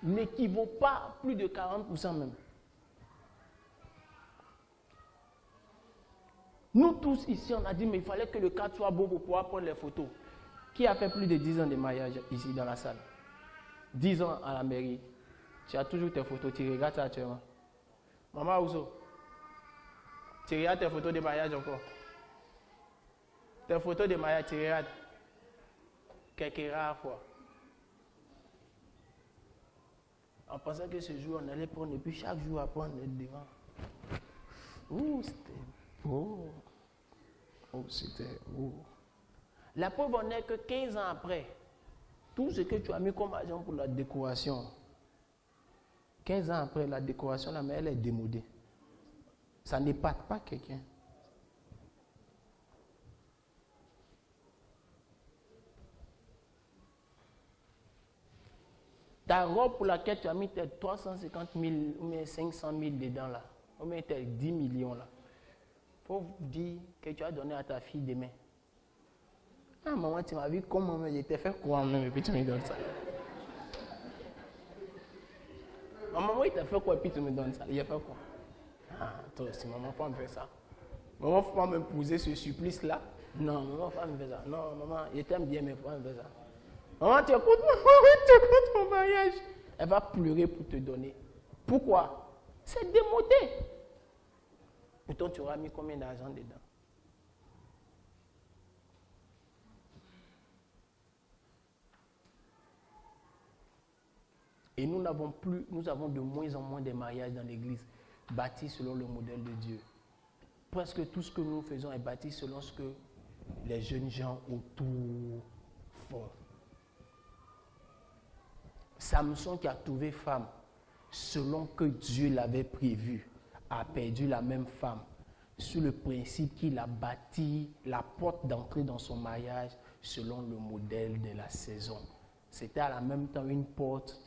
n'équivaut pas plus de 40% même. Nous tous ici, on a dit, mais il fallait que le cadre soit beau pour pouvoir prendre les photos. Qui a fait plus de 10 ans de mariage ici dans la salle? 10 ans à la mairie. Tu as toujours tes photos, tu regardes ça actuellement. Maman Ousso, tu regardes tes photos de mariage encore? Tes photos de mariage, tu regardes quelques rares fois. On pensait que ce jour, on allait prendre, et puis chaque jour, après, on est devant. Ouh, c'était beau. Oh, c'était beau. La preuve en est que 15 ans après, tout ce que tu as mis comme argent pour la décoration, 15 ans après, la décoration, là, mais elle est démodée. Ça n'épate pas quelqu'un. Ta robe pour laquelle tu as mis tes 350 000 ou 500 000 dedans là, ou bien tes 10 millions là, il faut dire que tu as donné à ta fille demain. Ah maman, tu m'as vu comment je t'ai fait quoi même et puis tu me donnes ça. Maman, il t'a fait quoi et puis tu me donnes ça. Il a fait quoi? Ah, toi aussi, maman, faut me faire ça. Maman, faut pas me poser ce supplice là. Non, maman, faut pas me faire ça. Non, maman, je t'aime bien, mais faut pas me faire ça. Maman, tu écoutes mon mariage. Elle va pleurer pour te donner. Pourquoi? C'est démodé. Pourtant, tu auras mis combien d'argent dedans? Et nous avons de moins en moins de mariages dans l'église bâtis selon le modèle de Dieu. Presque tout ce que nous faisons est bâti selon ce que les jeunes gens autour font. Samson qui a trouvé femme selon que Dieu l'avait prévu a perdu la même femme sur le principe qu'il a bâti la porte d'entrée dans son mariage selon le modèle de la saison. C'était à la même temps une porte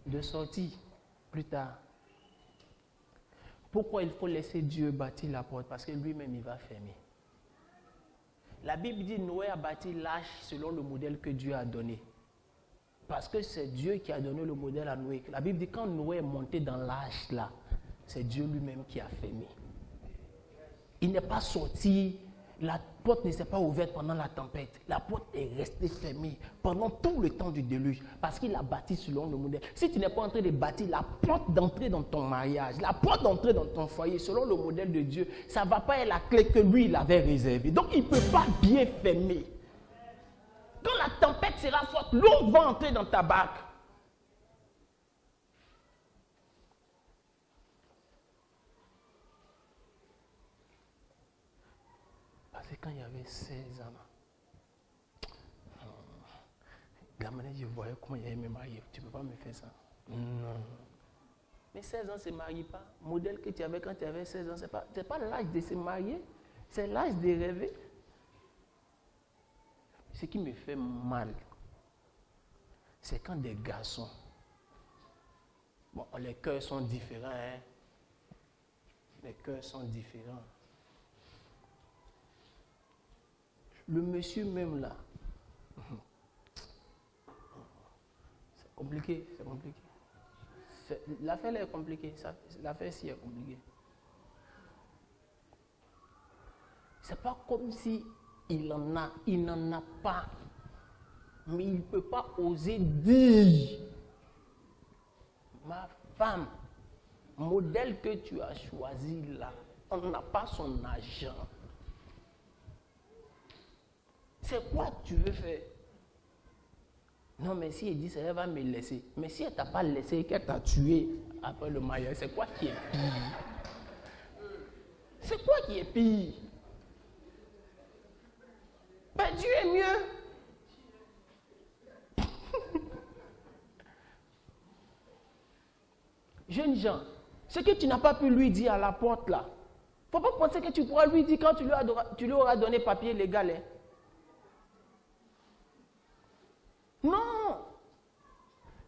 de sortie plus tard. Pourquoi il faut laisser Dieu bâtir la porte? Parce que lui-même, il va fermer. La Bible dit Noé a bâti l'arche selon le modèle que Dieu a donné. Parce que c'est Dieu qui a donné le modèle à Noé. La Bible dit quand Noé est monté dans l'arche là, c'est Dieu lui-même qui a fermé. Il n'est pas sorti, la porte ne s'est pas ouverte pendant la tempête. La porte est restée fermée pendant tout le temps du déluge. Parce qu'il a bâti selon le modèle. Si tu n'es pas en train de bâtir la porte d'entrée dans ton mariage, la porte d'entrée dans ton foyer, selon le modèle de Dieu, ça ne va pas être la clé que lui, il avait réservée. Donc, il ne peut pas bien fermer. Quand la tempête sera forte, l'eau va entrer dans ta barque. Parce que quand il y avait 16 ans, la manière je voyais comment il allait me marier, tu ne peux pas me faire ça. Non. Mais 16 ans, c'est ne marie pas. Modèle que tu avais quand tu avais 16 ans, ce n'est pas l'âge de se marier, c'est l'âge de rêver. Ce qui me fait mal, c'est quand des garçons, bon, les cœurs sont différents, hein? Les cœurs sont différents. Le monsieur même là, c'est compliqué, c'est compliqué. L'affaire est compliquée, l'affaire-ci est compliquée. C'est pas comme si il n'en a pas, mais il ne peut pas oser dire, ma femme, modèle que tu as choisi là, on n'a pas son argent. C'est quoi que tu veux faire? Non, mais si elle dit ça, elle va me laisser. Mais si elle ne t'a pas laissé et qu'elle t'a tué après le mariage, c'est quoi qui est pire? C'est quoi qui est pire? Ben, Dieu est mieux. Jeunes gens, ce que tu n'as pas pu lui dire à la porte là, il ne faut pas penser que tu pourras lui dire quand tu lui auras donné papier légal. Hein. Non.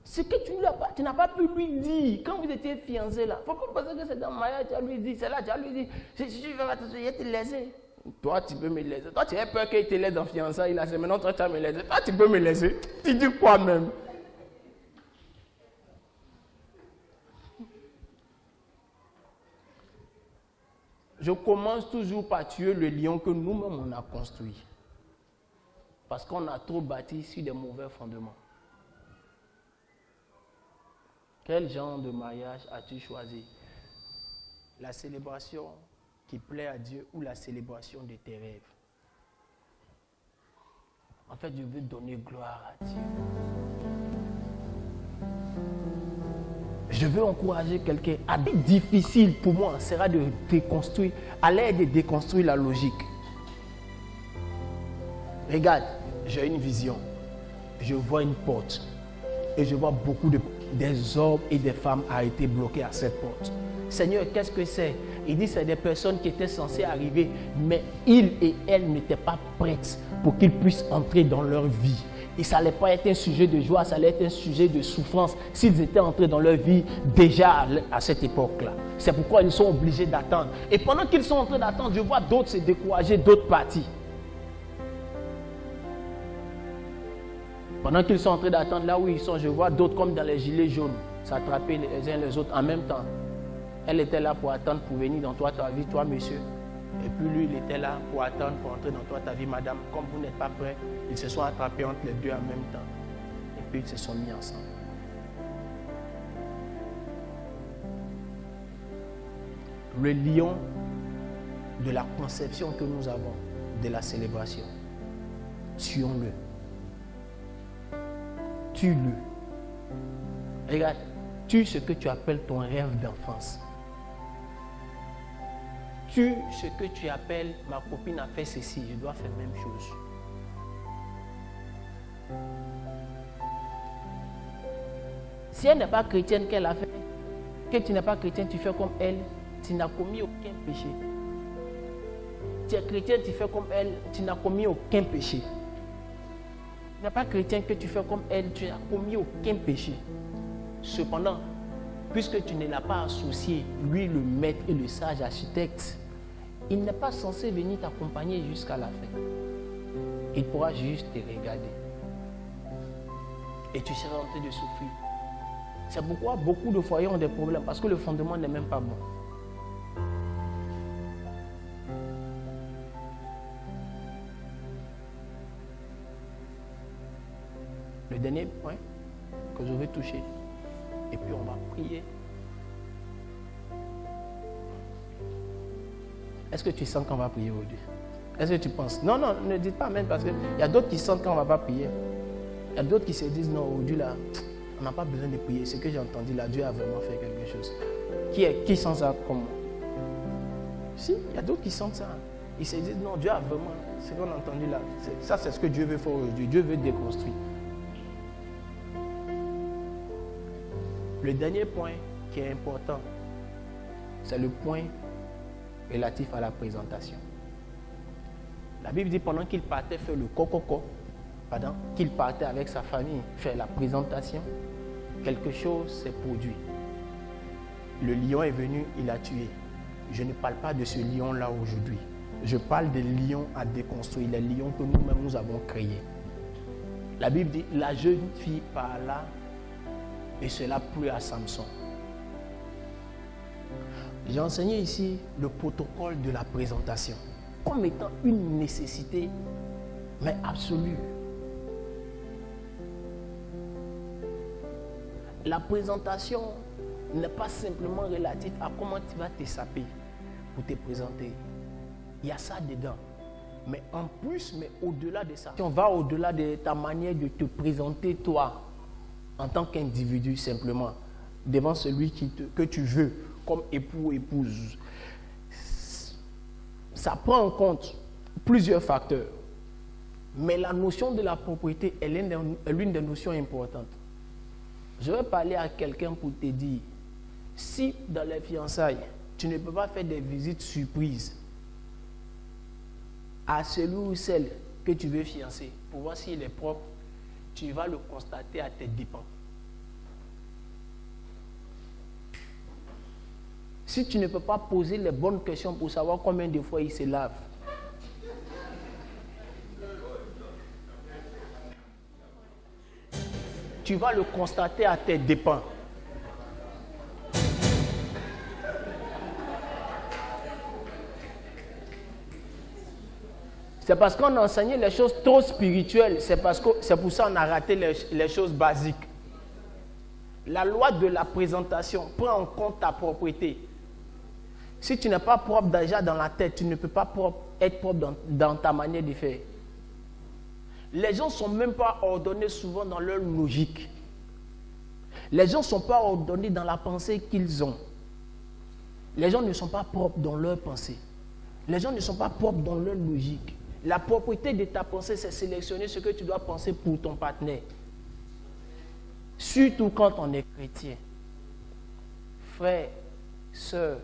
Ce que tu n'as pas pu lui dire quand vous étiez fiancés là, il ne faut pas penser que c'est dans le mariage, tu as lui dit, c'est là, tu as lui dit, si tu vas te laisser. Toi, tu peux me laisser. Toi, tu as peur qu'il te laisse en fiançailles. Là, c'est maintenant toi, tu vas me laisser. Toi, tu peux me laisser. Tu dis quoi même? Je commence toujours par tuer le lion que nous-mêmes on a construit. Parce qu'on a trop bâti sur des mauvais fondements. Quel genre de mariage as-tu choisi? La célébration qui plaît à Dieu ou la célébration de tes rêves? En fait, je veux donner gloire à Dieu. Je veux encourager quelqu'un. À des difficile pour moi sera de déconstruire, à l'aide de déconstruire la logique. Regarde, j'ai une vision. Je vois une porte. Et je vois beaucoup des hommes et des femmes a été bloqués à cette porte. Seigneur, qu'est-ce que c'est? Il dit que c'est des personnes qui étaient censées arriver, mais ils et elles n'étaient pas prêtes pour qu'ils puissent entrer dans leur vie. Et ça n'allait pas être un sujet de joie, ça allait être un sujet de souffrance s'ils étaient entrés dans leur vie déjà à cette époque-là. C'est pourquoi ils sont obligés d'attendre. Et pendant qu'ils sont en train d'attendre, je vois d'autres se décourager, d'autres partir. Pendant qu'ils sont en train d'attendre là où ils sont, je vois d'autres comme dans les gilets jaunes s'attraper les uns les autres en même temps. Elle était là pour attendre pour venir dans toi, ta vie, toi monsieur. Et puis lui, il était là pour attendre pour entrer dans toi, ta vie, madame. Comme vous n'êtes pas prêts, ils se sont attrapés entre les deux en même temps. Et puis ils se sont mis ensemble. Le lion de la conception que nous avons de la célébration, tuons-le. Tue-le. Regarde, tue ce que tu appelles ton rêve d'enfance. Tue ce que tu appelles ma copine a fait ceci, je dois faire la même chose. Si elle n'est pas chrétienne qu'elle a fait, que tu n'es pas chrétien, tu fais comme elle, tu n'as commis aucun péché. Tu es chrétien, tu fais comme elle, tu n'as commis aucun péché. n'es pas chrétien, que tu fais comme elle, tu n'as commis aucun péché. Cependant, puisque tu ne l'as pas associé, lui le maître et le sage architecte, il n'est pas censé venir t'accompagner jusqu'à la fin. Il pourra juste te regarder. Et tu seras en train de souffrir. C'est pourquoi beaucoup de foyers ont des problèmes, parce que le fondement n'est même pas bon. Le dernier point que je vais toucher, et puis on va prier. Est-ce que tu sens qu'on va prier aujourd'hui? Est-ce que tu penses? Non, non, ne dites pas même, parce qu'il y a d'autres qui sentent qu'on ne va pas prier. Il y a d'autres qui se disent, non, aujourd'hui là, on n'a pas besoin de prier. Ce que j'ai entendu là, Dieu a vraiment fait quelque chose. Qui sent ça comme moi? Si, il y a d'autres qui sentent ça. Ils se disent, non, Dieu a vraiment, ce qu'on a entendu là, ça c'est ce que Dieu veut faire aujourd'hui. Dieu veut déconstruire. Le dernier point qui est important, c'est le point relatif à la présentation. La Bible dit pendant qu'il partait faire le coco, qu'il partait avec sa famille faire la présentation, quelque chose s'est produit. Le lion est venu, il a tué. Je ne parle pas de ce lion-là aujourd'hui. Je parle des lions à déconstruire, les lions que nous-mêmes nous avons créés. La Bible dit, la jeune fille parla et cela plut à Samson. J'ai enseigné ici le protocole de la présentation comme étant une nécessité, mais absolue. La présentation n'est pas simplement relative à comment tu vas te saper pour te présenter. Il y a ça dedans. Mais en plus, mais au-delà de ça, si on va au-delà de ta manière de te présenter toi, en tant qu'individu simplement, devant celui que tu veux, comme époux ou épouse, ça prend en compte plusieurs facteurs. Mais la notion de la propriété est l'une des notions importantes. Je vais parler à quelqu'un pour te dire, si dans les fiançailles, tu ne peux pas faire des visites surprises à celui ou celle que tu veux fiancer, pour voir s'il est propre, tu vas le constater à tes dépens. Si tu ne peux pas poser les bonnes questions pour savoir combien de fois il se lave, tu vas le constater à tes dépens. C'est parce qu'on a enseigné les choses trop spirituelles, c'est pour ça qu'on a raté les choses basiques. La loi de la présentation prend en compte ta propriété. Si tu n'es pas propre déjà dans la tête, tu ne peux pas être propre dans ta manière de faire. Les gens ne sont même pas ordonnés souvent dans leur logique. Les gens ne sont pas ordonnés dans la pensée qu'ils ont. Les gens ne sont pas propres dans leur pensée. Les gens ne sont pas propres dans leur logique. La propriété de ta pensée, c'est sélectionner ce que tu dois penser pour ton partenaire. Surtout quand on est chrétien. Frère, sœur,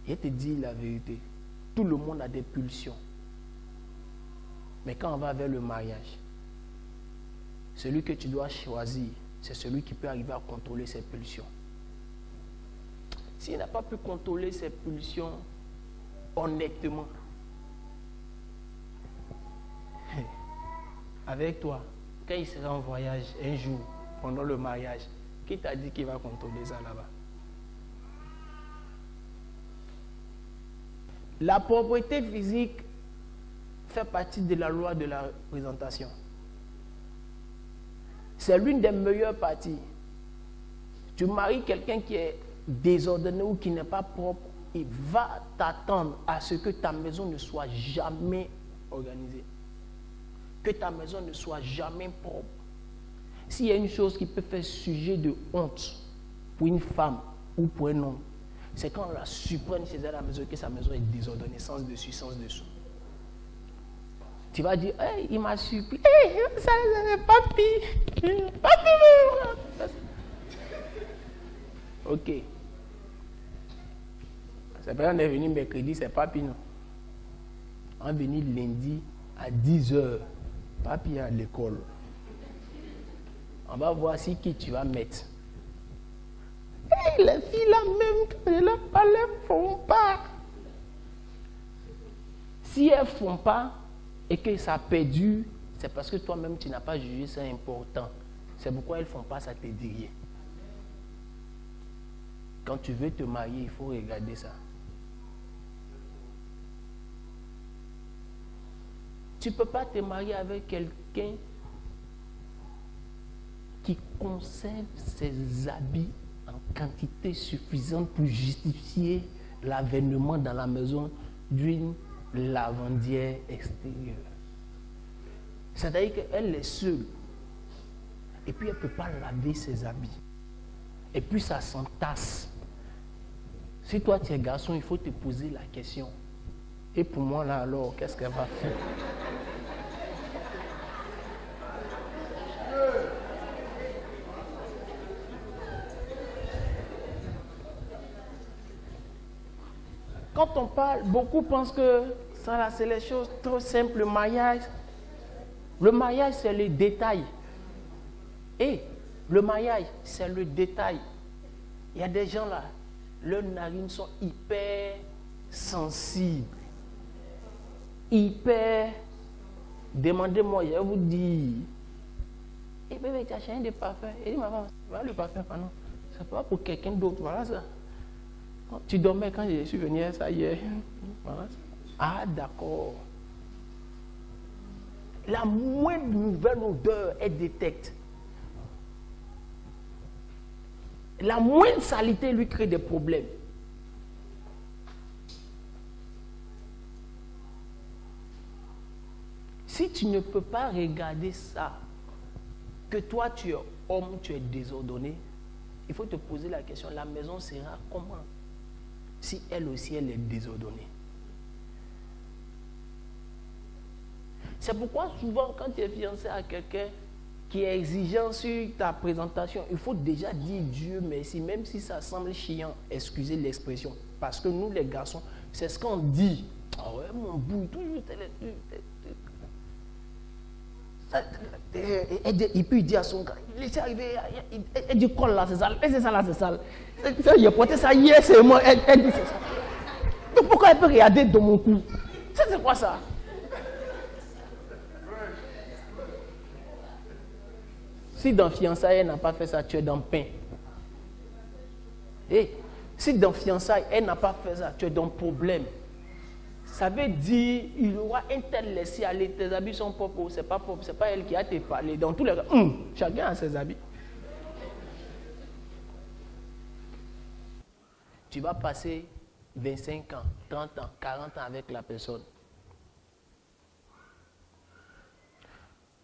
je te dis la vérité. Tout le monde a des pulsions. Mais quand on va vers le mariage, celui que tu dois choisir, c'est celui qui peut arriver à contrôler ses pulsions. S'il n'a pas pu contrôler ses pulsions honnêtement, avec toi, quand il sera en voyage un jour, pendant le mariage, qui t'a dit qu'il va contrôler ça là-bas? La propriété physique fait partie de la loi de la présentation. C'est l'une des meilleures parties. Tu maries quelqu'un qui est désordonné ou qui n'est pas propre, il va t'attendre à ce que ta maison ne soit jamais organisée. Que ta maison ne soit jamais propre. S'il y a une chose qui peut faire sujet de honte pour une femme ou pour un homme, c'est quand on la surprenne chez elle à la maison, que sa maison est désordonnée, sens dessus, sens dessous. Tu vas dire, hey, il m'a surpris. Hey, ça, papi. Papi. Ok. C'est pas qu'on est venu mercredi, c'est papi, non. On est venu lundi à 10h. Papi à l'école. On va voir si qui tu vas mettre. Hey, les filles là même, quand elles ne font pas. Si elles ne font pas et que ça perdure, c'est parce que toi-même tu n'as pas jugé ça important. C'est pourquoi elles ne font pas, ça te dit rien. Quand tu veux te marier, il faut regarder ça. Tu ne peux pas te marier avec quelqu'un qui conserve ses habits en quantité suffisante pour justifier l'avènement dans la maison d'une lavandière extérieure. C'est-à-dire qu'elle est seule. Et puis elle ne peut pas laver ses habits. Et puis ça s'entasse. Si toi tu es garçon, il faut te poser la question. Et pour moi là alors, qu'est-ce qu'elle va faire? Quand on parle, beaucoup pensent que ça là, c'est les choses trop simples, le mariage. Le mariage, c'est le détail. Et le mariage, c'est le détail. Il y a des gens là, leurs narines sont hyper sensibles. Hyper. Demandez-moi, je vous dis. Eh bébé, tu as changé de parfum. Et dit, maman, voilà le parfum, non. C'est pas pour quelqu'un d'autre, voilà ça. Tu dormais quand je suis venu, ça y est. Voilà. Ah, d'accord. La moindre nouvelle odeur, elle détecte. La moindre saleté lui crée des problèmes. Si tu ne peux pas regarder ça, que toi tu es homme, tu es désordonné, il faut te poser la question, la maison sera comment si elle aussi elle est désordonnée? C'est pourquoi souvent quand tu es fiancé à quelqu'un qui est exigeant sur ta présentation, il faut déjà dire Dieu merci, même si ça semble chiant, excusez l'expression. Parce que nous les garçons, c'est ce qu'on dit. Ah ouais, mon bout, toujours et puis il dit à son gars, laissez arriver, elle dit colle là, c'est sale, c'est ça là, c'est sale. Il a porté ça hier, c'est moi, elle dit c'est ça. Donc pourquoi elle peut regarder dans mon cou? C'est quoi ça? Si dans fiançailles, elle n'a pas fait ça, tu es dans le pain. Et si dans fiançailles, elle n'a pas fait ça, tu es dans le problème. Ça veut dire, il aura un tel laissé aller, tes habits sont propres, c'est pas propre, c'est pas elle qui a te parlé. Dans tous les cas, chacun a ses habits. Tu vas passer 25 ans, 30 ans, 40 ans avec la personne.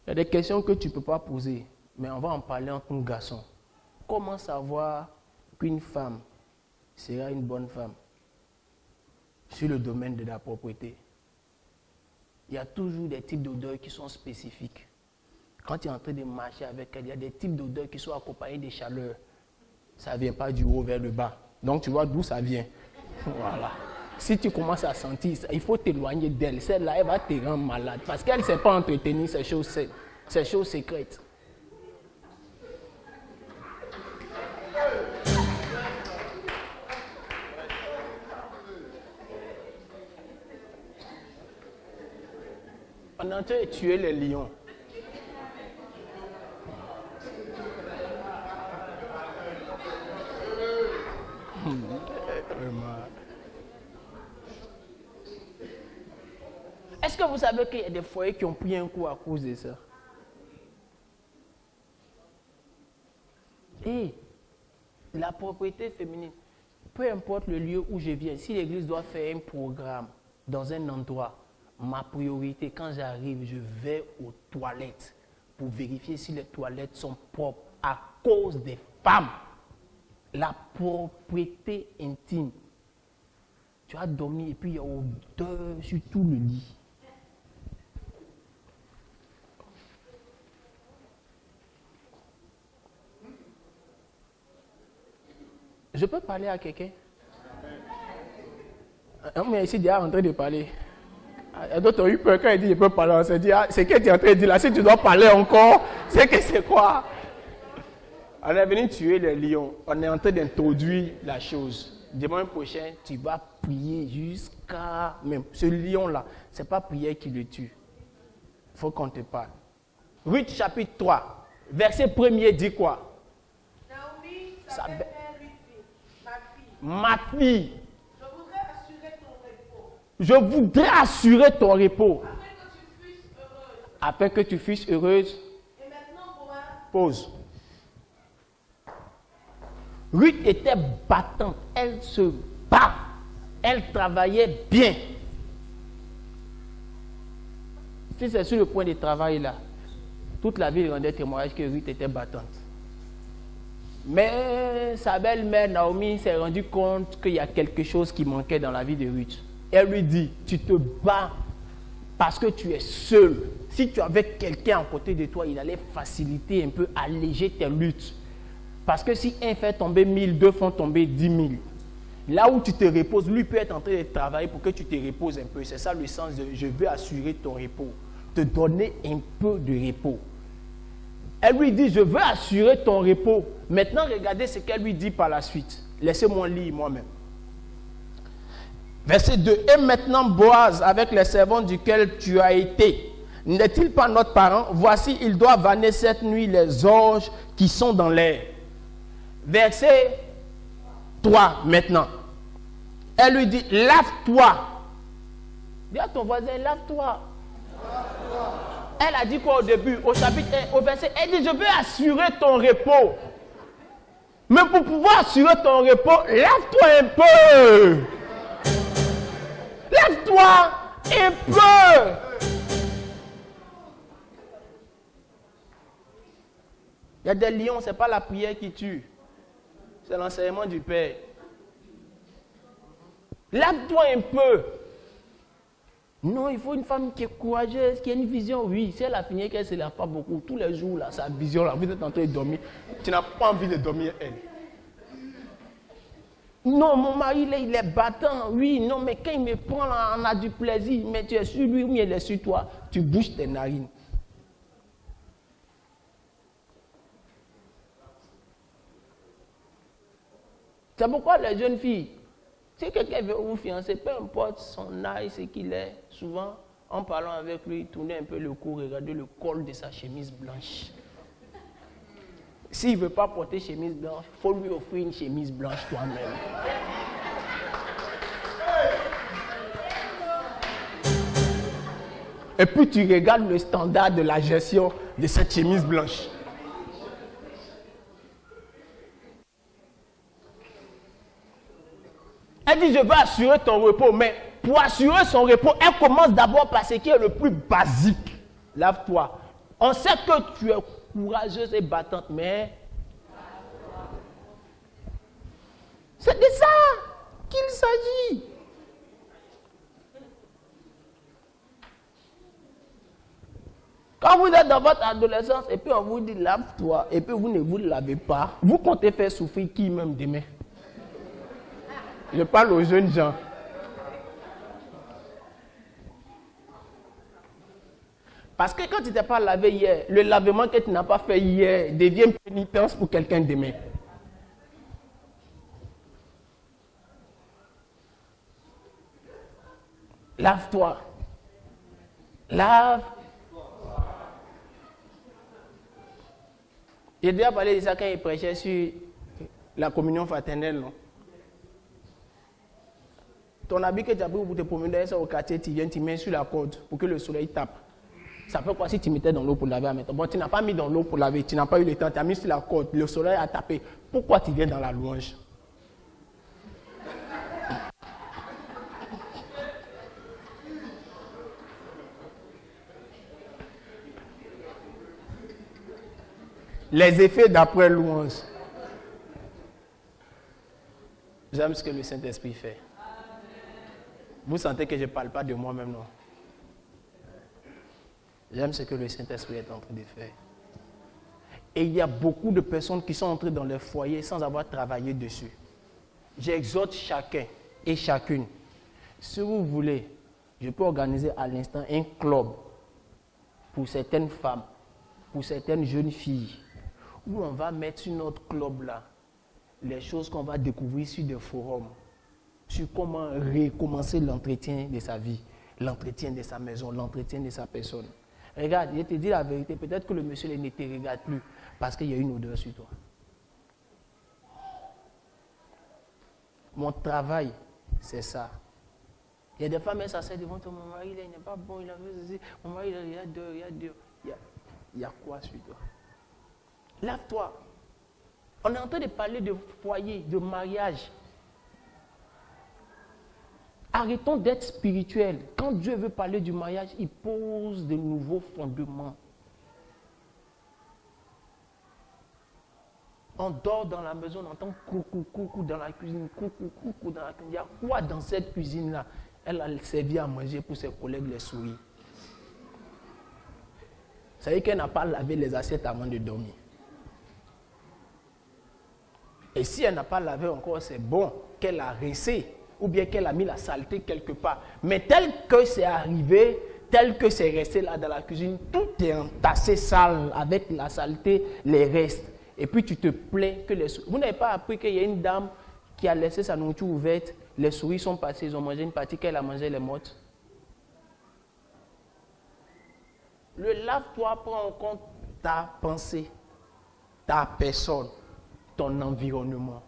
Il y a des questions que tu ne peux pas poser, mais on va en parler entre nous garçons. Comment savoir qu'une femme sera une bonne femme sur le domaine de la propreté? Il y a toujours des types d'odeurs qui sont spécifiques. Quand tu es en train de marcher avec elle, il y a des types d'odeurs qui sont accompagnés de chaleur. Ça ne vient pas du haut vers le bas. Donc tu vois d'où ça vient. Voilà. Si tu commences à sentir ça, il faut t'éloigner d'elle. Celle-là, elle va te rendre malade. Parce qu'elle ne sait pas entretenir ces choses secrètes. On est en train de tuer les lions. Est-ce que vous savez qu'il y a des foyers qui ont pris un coup à cause de ça? Et la propriété féminine, peu importe le lieu où je viens, si l'église doit faire un programme dans un endroit, ma priorité, quand j'arrive, je vais aux toilettes pour vérifier si les toilettes sont propres à cause des femmes. La propriété intime. Tu as dormi et puis il y a odeur sur tout le lit. Je peux parler à quelqu'un? Mais ici, déjà en train de parler. D'autres ont eu peur quand il dit, il peut parler. On s'est dit, c'est que tu es en train de dire là, si tu dois parler encore, c'est que c'est quoi? On est venu tuer les lions. On est en train d'introduire la chose. Dimanche prochain, tu vas prier jusqu'à... Même ce lion-là, ce n'est pas prière qui le tue. Il faut qu'on te parle. Ruth chapitre 3, verset 1er dit quoi? Naomi, Ça sa ba- belle-mère lui dit, Ma fille, je voudrais assurer ton repos, je voudrais assurer ton repos afin que tu fusses heureuse. afin que tu fusses heureuse. Et maintenant, Boaz, Pause. Ruth était battante, elle se bat, elle travaillait bien. Si c'est sur le point de travail là, toute la ville rendait témoignage que Ruth était battante. Mais sa belle-mère Naomi s'est rendue compte qu'il y a quelque chose qui manquait dans la vie de Ruth. Elle lui dit, tu te bats parce que tu es seul. Si tu avais quelqu'un à côté de toi, il allait faciliter un peu, alléger tes luttes. Parce que si un fait tomber 1000, deux font tomber 10 000. Là où tu te reposes, lui peut être en train de travailler pour que tu te reposes un peu. C'est ça le sens de « je veux assurer ton repos ». Te donner un peu de repos. Elle lui dit « je veux assurer ton repos ». Maintenant, regardez ce qu'elle lui dit par la suite. Laissez-moi lire moi-même. Verset 2. « Et maintenant, Boaz, avec les servants duquel tu as été, n'est-il pas notre parent? Voici, il doit vanner cette nuit les orges qui sont dans l'air. » Verset 3 maintenant. Elle lui dit, lave-toi. Dis à ton voisin, lave-toi. Elle a dit quoi au début, au chapitre 1, au verset, elle dit, je veux assurer ton repos. Mais pour pouvoir assurer ton repos, lave-toi un peu. Lave-toi un peu. Il y a des lions, ce n'est pas la prière qui tue. C'est l'enseignement du Père. Lave-toi un peu. Non, il faut une femme qui est courageuse, qui a une vision. Oui, si elle a fini qu'elle ne se lave pas beaucoup, tous les jours, là, sa vision, là, vous êtes en train de dormir. Tu n'as pas envie de dormir, elle. Non, mon mari, là, il est battant. Oui, non, mais quand il me prend, là, on a du plaisir. Mais tu es sur lui ou il est sur toi, tu bouges tes narines. C'est pourquoi les jeunes filles, si quelqu'un veut vous fiancer, peu importe son âge, ce qu'il est, souvent, en parlant avec lui, tournez un peu le cou, regardez le col de sa chemise blanche. S'il ne veut pas porter chemise blanche, il faut lui offrir une chemise blanche toi-même. Et puis tu regardes le standard de la gestion de cette chemise blanche. Elle dit, je veux assurer ton repos. Mais pour assurer son repos, elle commence d'abord par ce qui est le plus basique. Lave-toi. On sait que tu es courageuse et battante, mais c'est de ça qu'il s'agit. Quand vous êtes dans votre adolescence et puis on vous dit lave-toi et puis vous ne vous lavez pas, vous comptez faire souffrir qui même demain? Je parle aux jeunes gens. Parce que quand tu ne t'es pas lavé hier, le lavement que tu n'as pas fait hier devient une pénitence pour quelqu'un demain. Lave-toi. Lave. J'ai déjà parlé de ça quand il prêchait sur la communion fraternelle, non? Ton habit que tu as pris pour te promener au quartier, tu viens, tu mets sur la corde pour que le soleil tape. Ça fait quoi si tu mettais dans l'eau pour laver maintenant? Bon, tu n'as pas mis dans l'eau pour laver, tu n'as pas eu le temps, tu as mis sur la corde, le soleil a tapé. Pourquoi tu viens dans la louange? Les effets d'après louange. J'aime ce que le Saint-Esprit fait. Vous sentez que je ne parle pas de moi-même, non? J'aime ce que le Saint-Esprit est en train de faire. Et il y a beaucoup de personnes qui sont entrées dans leur foyer sans avoir travaillé dessus. J'exhorte chacun et chacune, si vous voulez Je peux organiser à l'instant un club pour certaines femmes, pour certaines jeunes filles, où on va mettre sur notre club là les choses qu'on va découvrir sur des forums, sur comment recommencer l'entretien de sa vie, l'entretien de sa maison, l'entretien de sa personne. Regarde, je te dis la vérité, peut-être que le monsieur ne te regarde plus parce qu'il y a une odeur sur toi. Mon travail, c'est ça. Il y a des femmes qui s'asseyent devant toi, mon mari, il n'est pas bon, il a fait ceci, mon mari, il y a deux, il y a quoi sur toi? Lave-toi. On est en train de parler de foyer, de mariage. Arrêtons d'être spirituels. Quand Dieu veut parler du mariage, il pose de nouveaux fondements. On dort dans la maison, on entend coucou, coucou dans la cuisine, coucou, coucou dans la cuisine. Il y a quoi dans cette cuisine-là? Elle a servi à manger pour ses collègues les souris. Vous savez qu'elle n'a pas lavé les assiettes avant de dormir. Et si elle n'a pas lavé encore, c'est bon qu'elle a rincé ou bien qu'elle a mis la saleté quelque part. Mais tel que c'est arrivé, tel que c'est resté là dans la cuisine, tout est entassé sale avec la saleté, les restes. Et puis tu te plains que les souris... Vous n'avez pas appris qu'il y a une dame qui a laissé sa nourriture ouverte, les souris sont passées, ils ont mangé une partie qu'elle a mangé, les mortes. Le lave-toi prend en compte ta pensée, ta personne, ton environnement.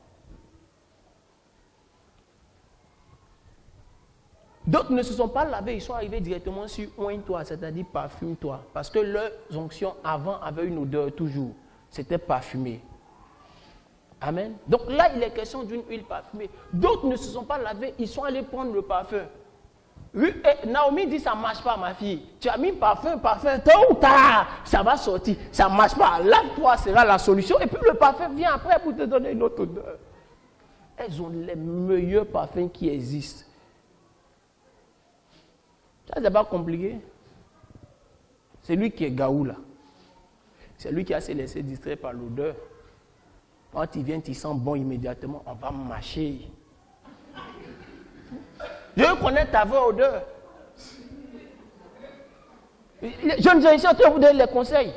D'autres ne se sont pas lavés, ils sont arrivés directement sur oigne-toi, c'est-à-dire parfume-toi. Parce que leurs onctions avant avaient une odeur toujours. C'était parfumé. Amen. Donc là, il est question d'une huile parfumée. D'autres ne se sont pas lavés, ils sont allés prendre le parfum. Naomi dit, ça ne marche pas, ma fille. Tu as mis parfum, tôt ou tard, ça va sortir. Ça ne marche pas. Lave-toi sera la solution. Et puis le parfum vient après pour te donner une autre odeur. Elles ont les meilleurs parfums qui existent. Ça, c'est pas compliqué. C'est lui qui est gaou là. C'est lui qui a se laissé distraire par l'odeur. Quand il vient, il sent bon immédiatement. On va mâcher. Je connais ta vraie odeur. Jeunes gens ici, on va vous donner les conseils.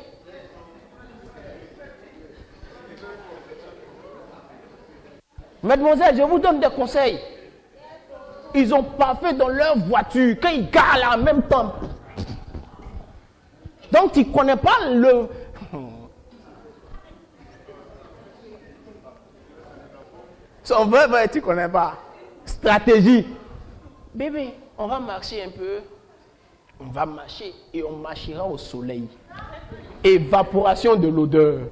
Mademoiselle, je vous donne des conseils. Ils ont parfait dans leur voiture. Quand ils garent là en même temps. Donc tu ne connais pas le... Son vrai, tu ne connais pas. Stratégie. Bébé, on va marcher un peu. On va marcher et on marchera au soleil. Évaporation de l'odeur.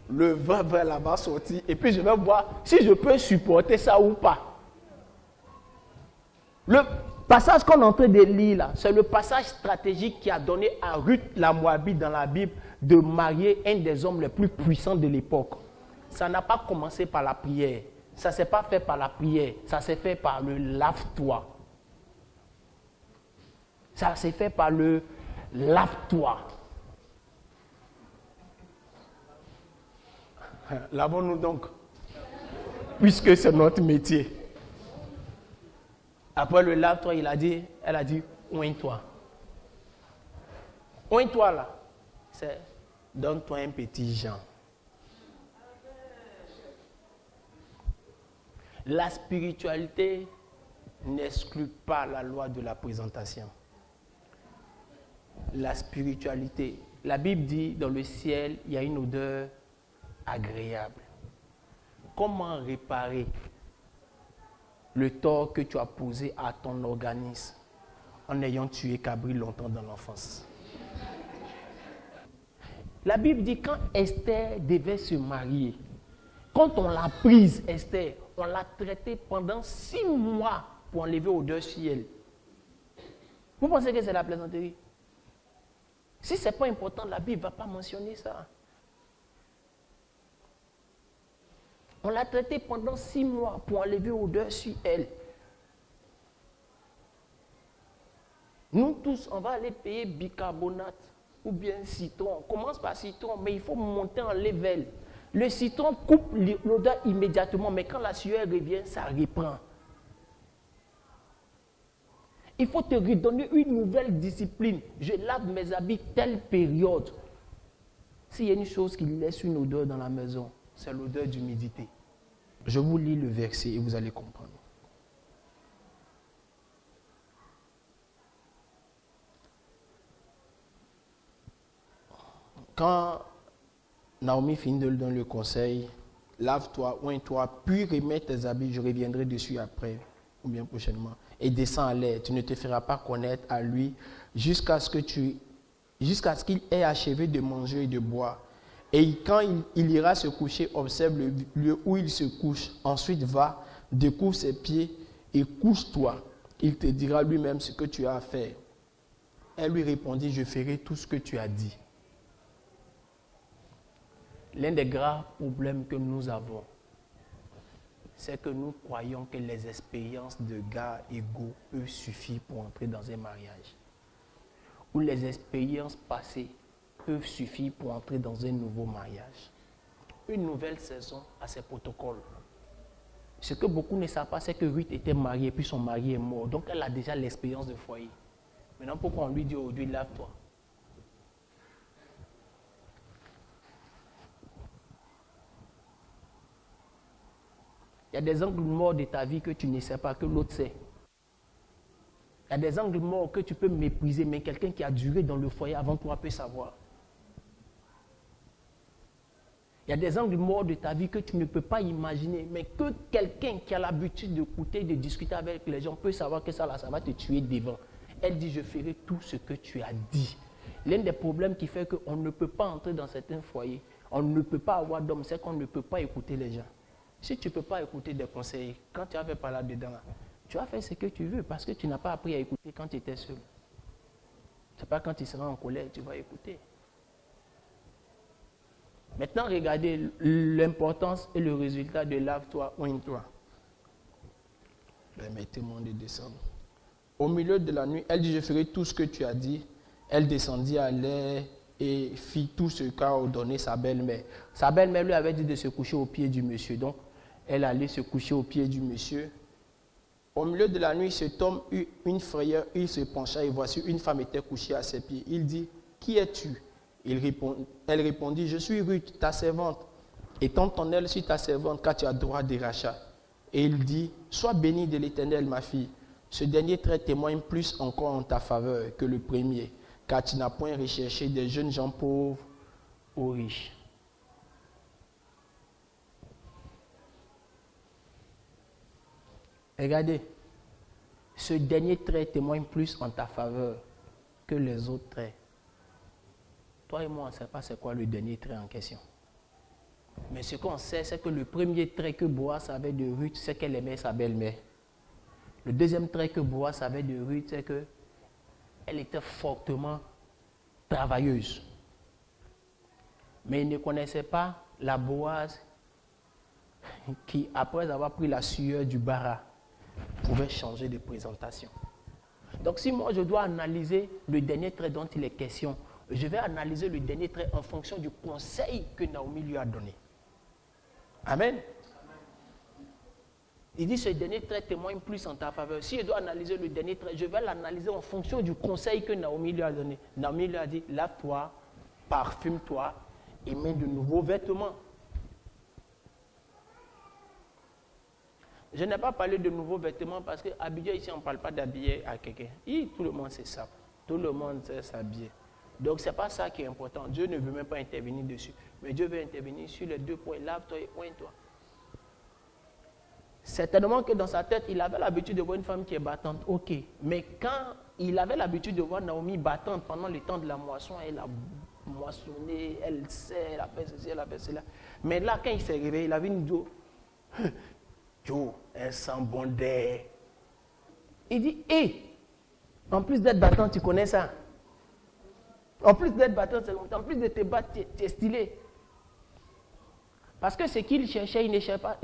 Le vin va là-bas sortir et puis je vais voir si je peux supporter ça ou pas. Le passage qu'on est en train de lire là, c'est le passage stratégique qui a donné à Ruth la Moabite dans la Bible de marier un des hommes les plus puissants de l'époque. Ça n'a pas commencé par la prière. Ça ne s'est pas fait par la prière. Ça s'est fait par le lave-toi. Ça s'est fait par le lave-toi. Lavons-nous donc. Puisque c'est notre métier. Après le lave-toi, elle a dit, oigne-toi. Oigne-toi là. C'est donne-toi un petit Jean. La spiritualité n'exclut pas la loi de la présentation. La spiritualité, la Bible dit, dans le ciel, il y a une odeur agréable. Comment réparer le tort que tu as posé à ton organisme en ayant tué Cabri longtemps dans l'enfance? La Bible dit, quand Esther devait se marier, quand on l'a prise, Esther, on l'a traitée pendant 6 mois pour enlever l'odeur sur elle. Vous pensez que c'est la plaisanterie? Si ce n'est pas important, la Bible ne va pas mentionner ça. On l'a traitée pendant 6 mois pour enlever l'odeur sur elle. Nous tous, on va aller payer bicarbonate ou bien citron. On commence par citron, mais il faut monter en level. Le citron coupe l'odeur immédiatement, mais quand la sueur revient, ça reprend. Il faut te redonner une nouvelle discipline. Je lave mes habits telle période. S'il y a une chose qui laisse une odeur dans la maison, c'est l'odeur d'humidité. Je vous lis le verset et vous allez comprendre. Quand Naomi finit de lui donner le conseil, lave-toi, oins-toi, puis remets tes habits, je reviendrai dessus après, ou bien prochainement, et descends à l'air. Tu ne te feras pas connaître à lui jusqu'à ce qu'il ait achevé de manger et de boire. Et quand il ira se coucher, observe le lieu où il se couche. Ensuite, va, découvre ses pieds et couche-toi. Il te dira lui-même ce que tu as à faire. Elle lui répondit, je ferai tout ce que tu as dit. L'un des graves problèmes que nous avons, c'est que nous croyons que les expériences de gars égaux peuvent suffire pour entrer dans un mariage. Ou les expériences passées peuvent suffire pour entrer dans un nouveau mariage. Une nouvelle saison a ses protocoles. Ce que beaucoup ne savent pas, c'est que Ruth était mariée, puis son mari est mort. Donc elle a déjà l'expérience de foyer. Maintenant, pourquoi on lui dit aujourd'hui, lave-toi? Il y a des angles morts de ta vie que tu ne sais pas, que l'autre sait. Il y a des angles morts que tu peux mépriser, mais quelqu'un qui a duré dans le foyer avant toi peut savoir. Il y a des angles morts de ta vie que tu ne peux pas imaginer, mais que quelqu'un qui a l'habitude d'écouter, de discuter avec les gens peut savoir que ça va te tuer devant. Elle dit, je ferai tout ce que tu as dit. L'un des problèmes qui fait qu'on ne peut pas entrer dans certains foyers, on ne peut pas avoir d'hommes, c'est qu'on ne peut pas écouter les gens. Si tu ne peux pas écouter des conseils, quand tu as fait par là-dedans, tu as fait ce que tu veux parce que tu n'as pas appris à écouter quand tu étais seul. Ce n'est pas quand tu seras en colère, tu vas écouter. Maintenant, regardez l'importance et le résultat de lave-toi, oigne-toi. Permettez-moi de descendre. Au milieu de la nuit, elle dit, je ferai tout ce que tu as dit. Elle descendit à l'air et fit tout ce qu'a ordonné sa belle-mère. Sa belle-mère lui avait dit de se coucher au pied du monsieur. Donc, elle allait se coucher au pied du monsieur. Au milieu de la nuit, cet homme eut une frayeur. Il se pencha et voici une femme était couchée à ses pieds. Il dit, qui es-tu? Elle répondit, je suis Ruth, ta servante. Étends ton aile sur ta servante, car tu as droit de rachat. Et il dit, sois bénie de l'Éternel, ma fille. Ce dernier trait témoigne plus encore en ta faveur que le premier, car tu n'as point recherché des jeunes gens pauvres aux riches. Regardez, ce dernier trait témoigne plus en ta faveur que les autres traits. Toi et moi, on ne sait pas c'est quoi le dernier trait en question. Mais ce qu'on sait, c'est que le premier trait que Boaz avait de Ruth, c'est qu'elle aimait sa belle-mère. Le deuxième trait que Boaz avait de Ruth, c'est qu'elle était fortement travailleuse. Mais il ne connaissait pas la Boaz qui, après avoir pris la sueur du bara, pouvait changer de présentation. Donc si moi je dois analyser le dernier trait dont il est question, je vais analyser le dernier trait en fonction du conseil que Naomi lui a donné. Amen. Il dit ce dernier trait témoigne plus en ta faveur. Si je dois analyser le dernier trait, je vais l'analyser en fonction du conseil que Naomi lui a donné. Naomi lui a dit, lave-toi, parfume-toi et mets de nouveaux vêtements. Je n'ai pas parlé de nouveaux vêtements parce qu'habiller ici, on ne parle pas d'habiller à quelqu'un. Tout le monde sait ça. Tout le monde sait s'habiller. Donc, ce n'est pas ça qui est important. Dieu ne veut même pas intervenir dessus. Mais Dieu veut intervenir sur les deux points. Lave-toi et oigne-toi. Certainement que dans sa tête, il avait l'habitude de voir une femme qui est battante. Ok. Mais quand il avait l'habitude de voir Naomi battante pendant le temps de la moisson, elle a moissonné, elle sait, elle a fait ceci, elle a fait cela. Mais là, quand il s'est réveillé, il avait une Joe. Joe, elle sent bon d'air. Il dit, hé, en plus d'être battante, tu connais ça. En plus d'être battant, en plus de te battre, tu es stylé. Parce que ce qu'il cherchait, il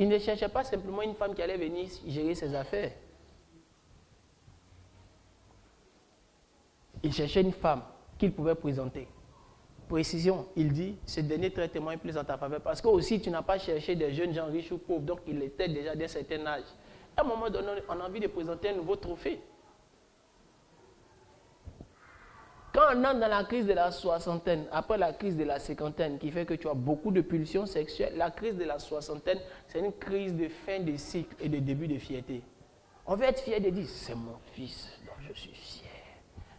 ne cherchait pas simplement une femme qui allait venir gérer ses affaires. Il cherchait une femme qu'il pouvait présenter. Précision, il dit, ce dernier traitement est plus en ta faveur. Parce que aussi, tu n'as pas cherché des jeunes gens riches ou pauvres, donc il était déjà d'un certain âge. À un moment donné, on a envie de présenter un nouveau trophée. quand on entre dans la crise de la soixantaine, après la crise de la cinquantaine, qui fait que tu as beaucoup de pulsions sexuelles, la crise de la soixantaine, c'est une crise de fin de cycle et de début de fierté. On veut être fier de dire, c'est mon fils dont je suis fier.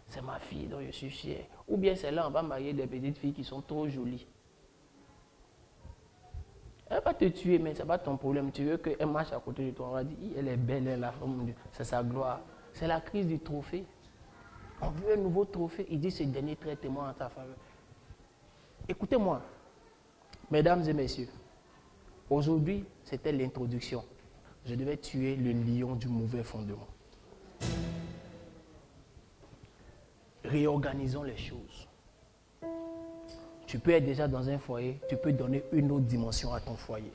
C'est ma fille dont je suis fier. Ou bien c'est là, on va marier des petites filles qui sont trop jolies. Elle va te tuer, mais ce n'est pas ton problème. Tu veux qu'elle marche à côté de toi, on va dire, elle est belle, elle est la femme de Dieu. C'est sa gloire. C'est la crise du trophée. On veut un nouveau trophée. Il dit ce dernier traitement en ta faveur. Écoutez-moi, mesdames et messieurs, aujourd'hui, c'était l'introduction. Je devais tuer le lion du mauvais fondement. Réorganisons les choses. Tu peux être déjà dans un foyer, tu peux donner une autre dimension à ton foyer.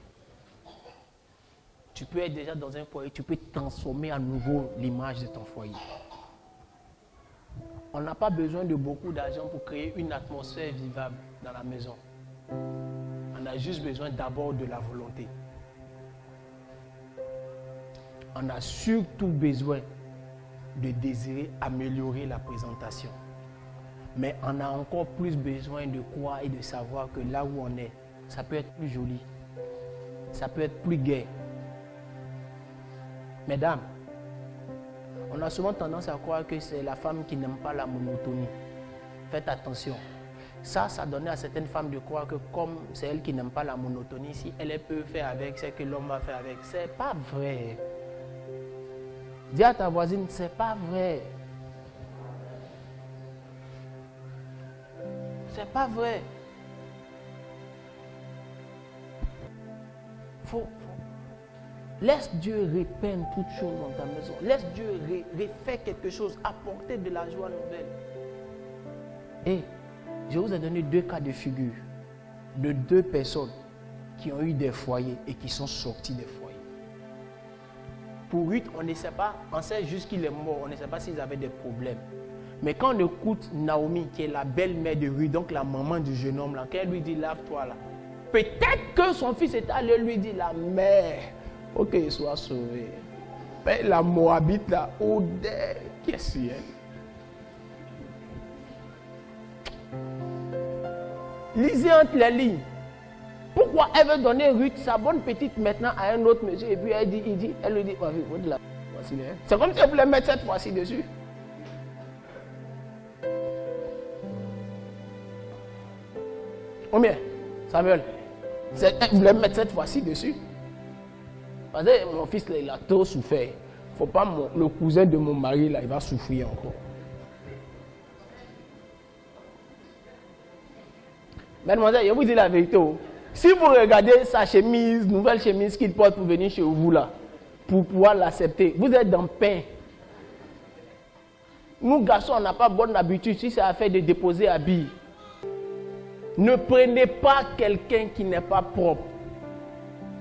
Tu peux être déjà dans un foyer, tu peux transformer à nouveau l'image de ton foyer. On n'a pas besoin de beaucoup d'argent pour créer une atmosphère vivable dans la maison. On a juste besoin d'abord de la volonté. On a surtout besoin de désirer améliorer la présentation. Mais on a encore plus besoin de croire et de savoir que là où on est, ça peut être plus joli. Ça peut être plus gai. Mesdames, on a souvent tendance à croire que c'est la femme qui n'aime pas la monotonie. Faites attention. Ça donnait à certaines femmes de croire que comme c'est elle qui n'aime pas la monotonie, si elle peut faire avec, c'est que l'homme va faire avec. C'est pas vrai. Dis à ta voisine, c'est pas vrai. C'est pas vrai. Laisse Dieu repeindre toutes choses dans ta maison. Laisse Dieu refaire quelque chose, apporter de la joie nouvelle. Et je vous ai donné 2 cas de figure de 2 personnes qui ont eu des foyers et qui sont sortis des foyers. Pour Ruth, on ne sait pas, on sait juste qu'il est mort, on ne sait pas s'ils avaient des problèmes. Mais quand on écoute Naomi, qui est la belle-mère de Ruth, donc la maman du jeune homme, là, quand elle lui dit lave-toi là, peut-être que son fils est allé lui dire la mère, ok, il soit sauvé. Mais la Moabite là, Odé, qu'est-ce que c'est? Lisez entre les lignes. Pourquoi elle veut donner Ruth, sa bonne petite, maintenant à un autre monsieur, et puis elle lui dit, c'est comme si elle voulait mettre cette fois-ci dessus. Combien, Samuel? Elle voulait mettre cette fois-ci dessus. Parce que mon fils, là, il a trop souffert. Il ne faut pas le cousin de mon mari, là, il va souffrir encore. Mademoiselle, je vous dis la vérité. Si vous regardez sa chemise, nouvelle chemise qu'il porte pour venir chez vous, là, pour pouvoir l'accepter, vous êtes dans le pain. Nous, garçons, on n'a pas bonne habitude, si c'est affaire de déposer habits. Ne prenez pas quelqu'un qui n'est pas propre.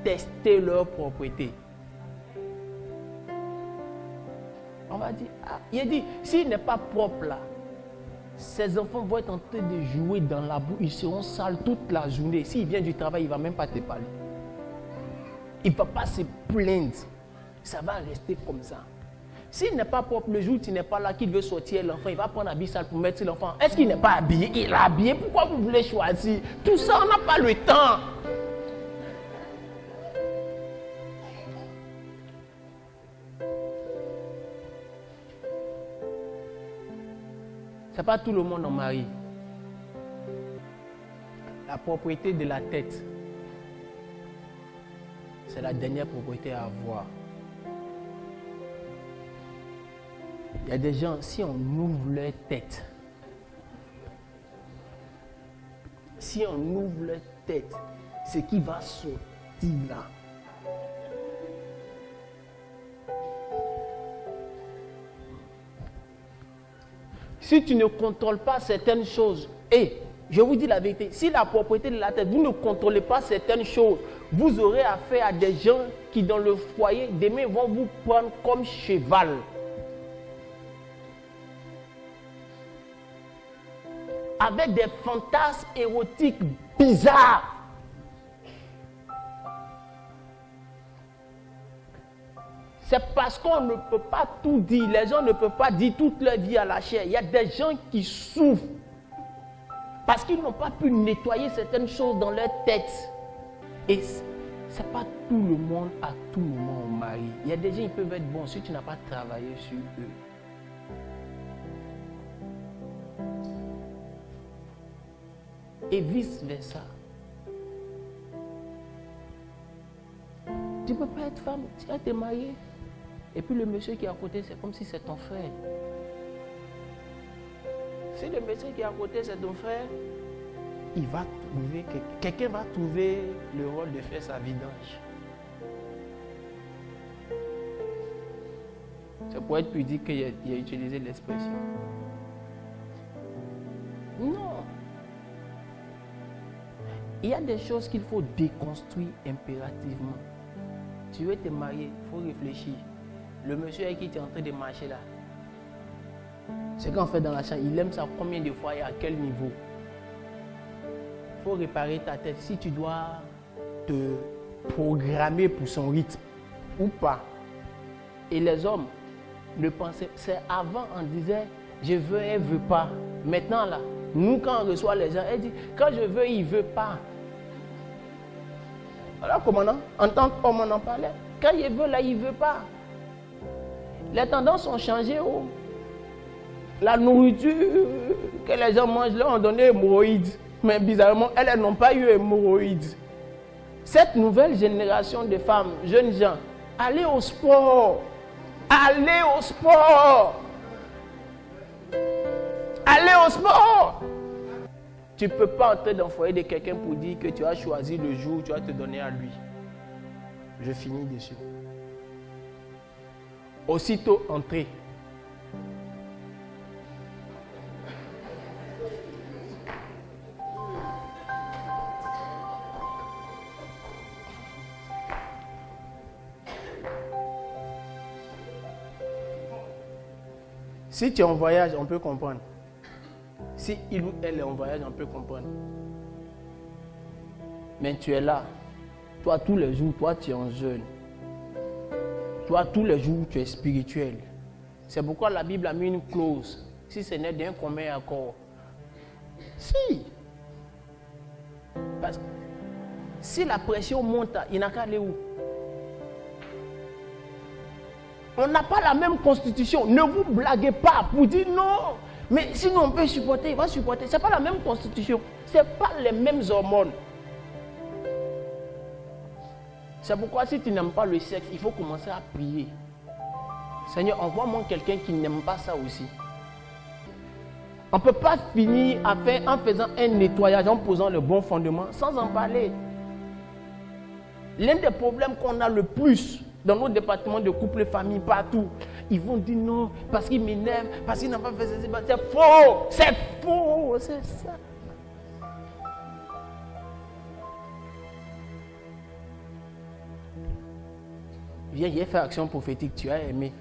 Testez leur propreté. On va dire, il dit, s'il n'est pas propre là, ses enfants vont être en train de jouer dans la boue, ils seront sales toute la journée. S'il vient du travail, il ne va même pas te parler. Il ne va pas se plaindre. Ça va rester comme ça. S'il n'est pas propre, le jour où tu n'es pas là, qu'il veut sortir l'enfant, il va prendre un habit sale pour mettre sur l'enfant. Est-ce qu'il n'est pas habillé? Il est habillé. Pourquoi vous voulez choisir? Tout ça, on n'a pas le temps. Ce n'est pas tout le monde en mari. La propriété de la tête, c'est la dernière propriété à avoir. Il y a des gens, si on ouvre leur tête, ce qui va sortir là. Si tu ne contrôles pas certaines choses, et je vous dis la vérité, si la propriété de la tête, vous ne contrôlez pas certaines choses, vous aurez affaire à des gens qui dans le foyer, demain vont vous prendre comme cheval. Avec des fantasmes érotiques bizarres. C'est parce qu'on ne peut pas tout dire. Les gens ne peuvent pas dire toute leur vie à la chair. Il y a des gens qui souffrent Parce qu'ils n'ont pas pu nettoyer certaines choses dans leur tête. Et ce n'est pas tout le monde à tout moment au mari. Il y a des gens qui peuvent être bons si tu n'as pas travaillé sur eux. Et vice versa. Tu ne peux pas être femme, tu as été marié. Et puis le monsieur qui est à côté, c'est comme si c'est ton frère. Si le monsieur qui est à côté, c'est ton frère, il va trouver, quelqu'un va trouver le rôle de faire sa vidange. C'est pour être pudique qu'il a utilisé l'expression. Non. Il y a des choses qu'il faut déconstruire impérativement. Tu veux te marier, il faut réfléchir. Le monsieur avec qui tu es en train de marcher là, c'est qu'en fait dans la chambre, il aime ça combien de fois et à quel niveau. Il faut réparer ta tête si tu dois te programmer pour son rythme ou pas. Et les hommes le pensaient, c'est avant on disait je veux, elle ne veut pas. Maintenant là, nous quand on reçoit les gens, elle dit quand je veux, il ne veut pas. Alors commandant, en tant qu'homme on en parlait. Quand il veut là, il ne veut pas. Les tendances ont changé. Oh. La nourriture que les gens mangent là ont donné hémorroïdes. Mais bizarrement, elles n'ont pas eu hémorroïdes. Cette nouvelle génération de femmes, jeunes gens, allez au sport. Allez au sport. Allez au sport. Tu ne peux pas entrer dans le foyer de quelqu'un pour dire que tu as choisi le jour où tu vas te donner à lui. Je finis dessus. Aussitôt entré. Si tu es en voyage, on peut comprendre. Si il ou elle est en voyage, on peut comprendre. Mais tu es là. Toi, tous les jours, toi, tu es en jeûne. Toi, tous les jours, tu es spirituel. C'est pourquoi la Bible a mis une clause. Si ce n'est d'un commun accord. Si. Parce que si la pression monte, il n'a qu'à aller où? On n'a pas la même constitution. Ne vous blaguez pas pour dire non. Mais sinon on peut supporter, il va supporter. Ce n'est pas la même constitution. Ce n'est pas les mêmes hormones. C'est pourquoi si tu n'aimes pas le sexe, il faut commencer à prier. Seigneur, envoie-moi quelqu'un qui n'aime pas ça aussi. On ne peut pas finir en faisant un nettoyage, en posant le bon fondement, sans en parler. L'un des problèmes qu'on a le plus dans nos départements de couple, famille, partout, ils vont dire non, parce qu'il m'énerve, parce qu'il n'a pas fait ceci. C'est faux, c'est faux, c'est ça. Viens, il a fait action prophétique, tu as aimé.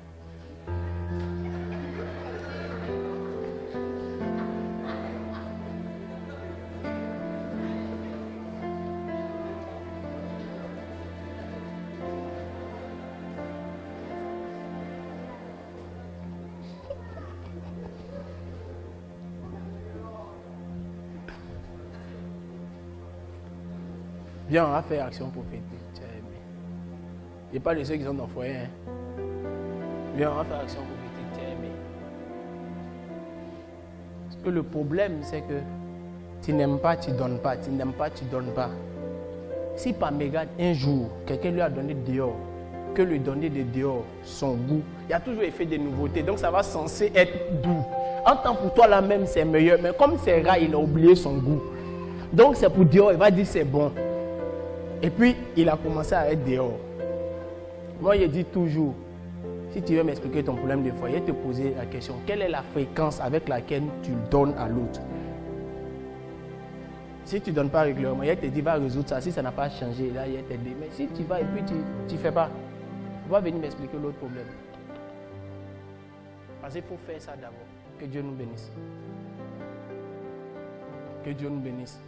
Viens, on va faire action prophétique. Tu as aimé. Il n'y a pas de ceux qui sont dans le foyer. Hein. Viens, on va faire action prophétique. Tu as aimé. Parce que le problème, c'est que tu n'aimes pas, tu ne donnes pas. Tu n'aimes pas, tu ne donnes pas. Si par mégarde, un jour, quelqu'un lui a donné dehors, que lui donner de dehors son goût, il y a toujours effet de nouveauté. Donc ça va censé être doux. En tant pour toi, là même, c'est meilleur. Mais comme c'est rare, il a oublié son goût. Donc c'est pour dehors, il va dire c'est bon. Et puis, il a commencé à être dehors. Moi, je dis toujours, si tu veux m'expliquer ton problème de foyer, te poser la question, quelle est la fréquence avec laquelle tu donnes à l'autre? Si tu ne donnes pas régulièrement, il te dit, va résoudre ça. Si ça n'a pas changé, là, il te dit, mais si tu vas et puis tu ne fais pas, tu vas venir m'expliquer l'autre problème. Parce qu'il faut faire ça d'abord. Que Dieu nous bénisse. Que Dieu nous bénisse.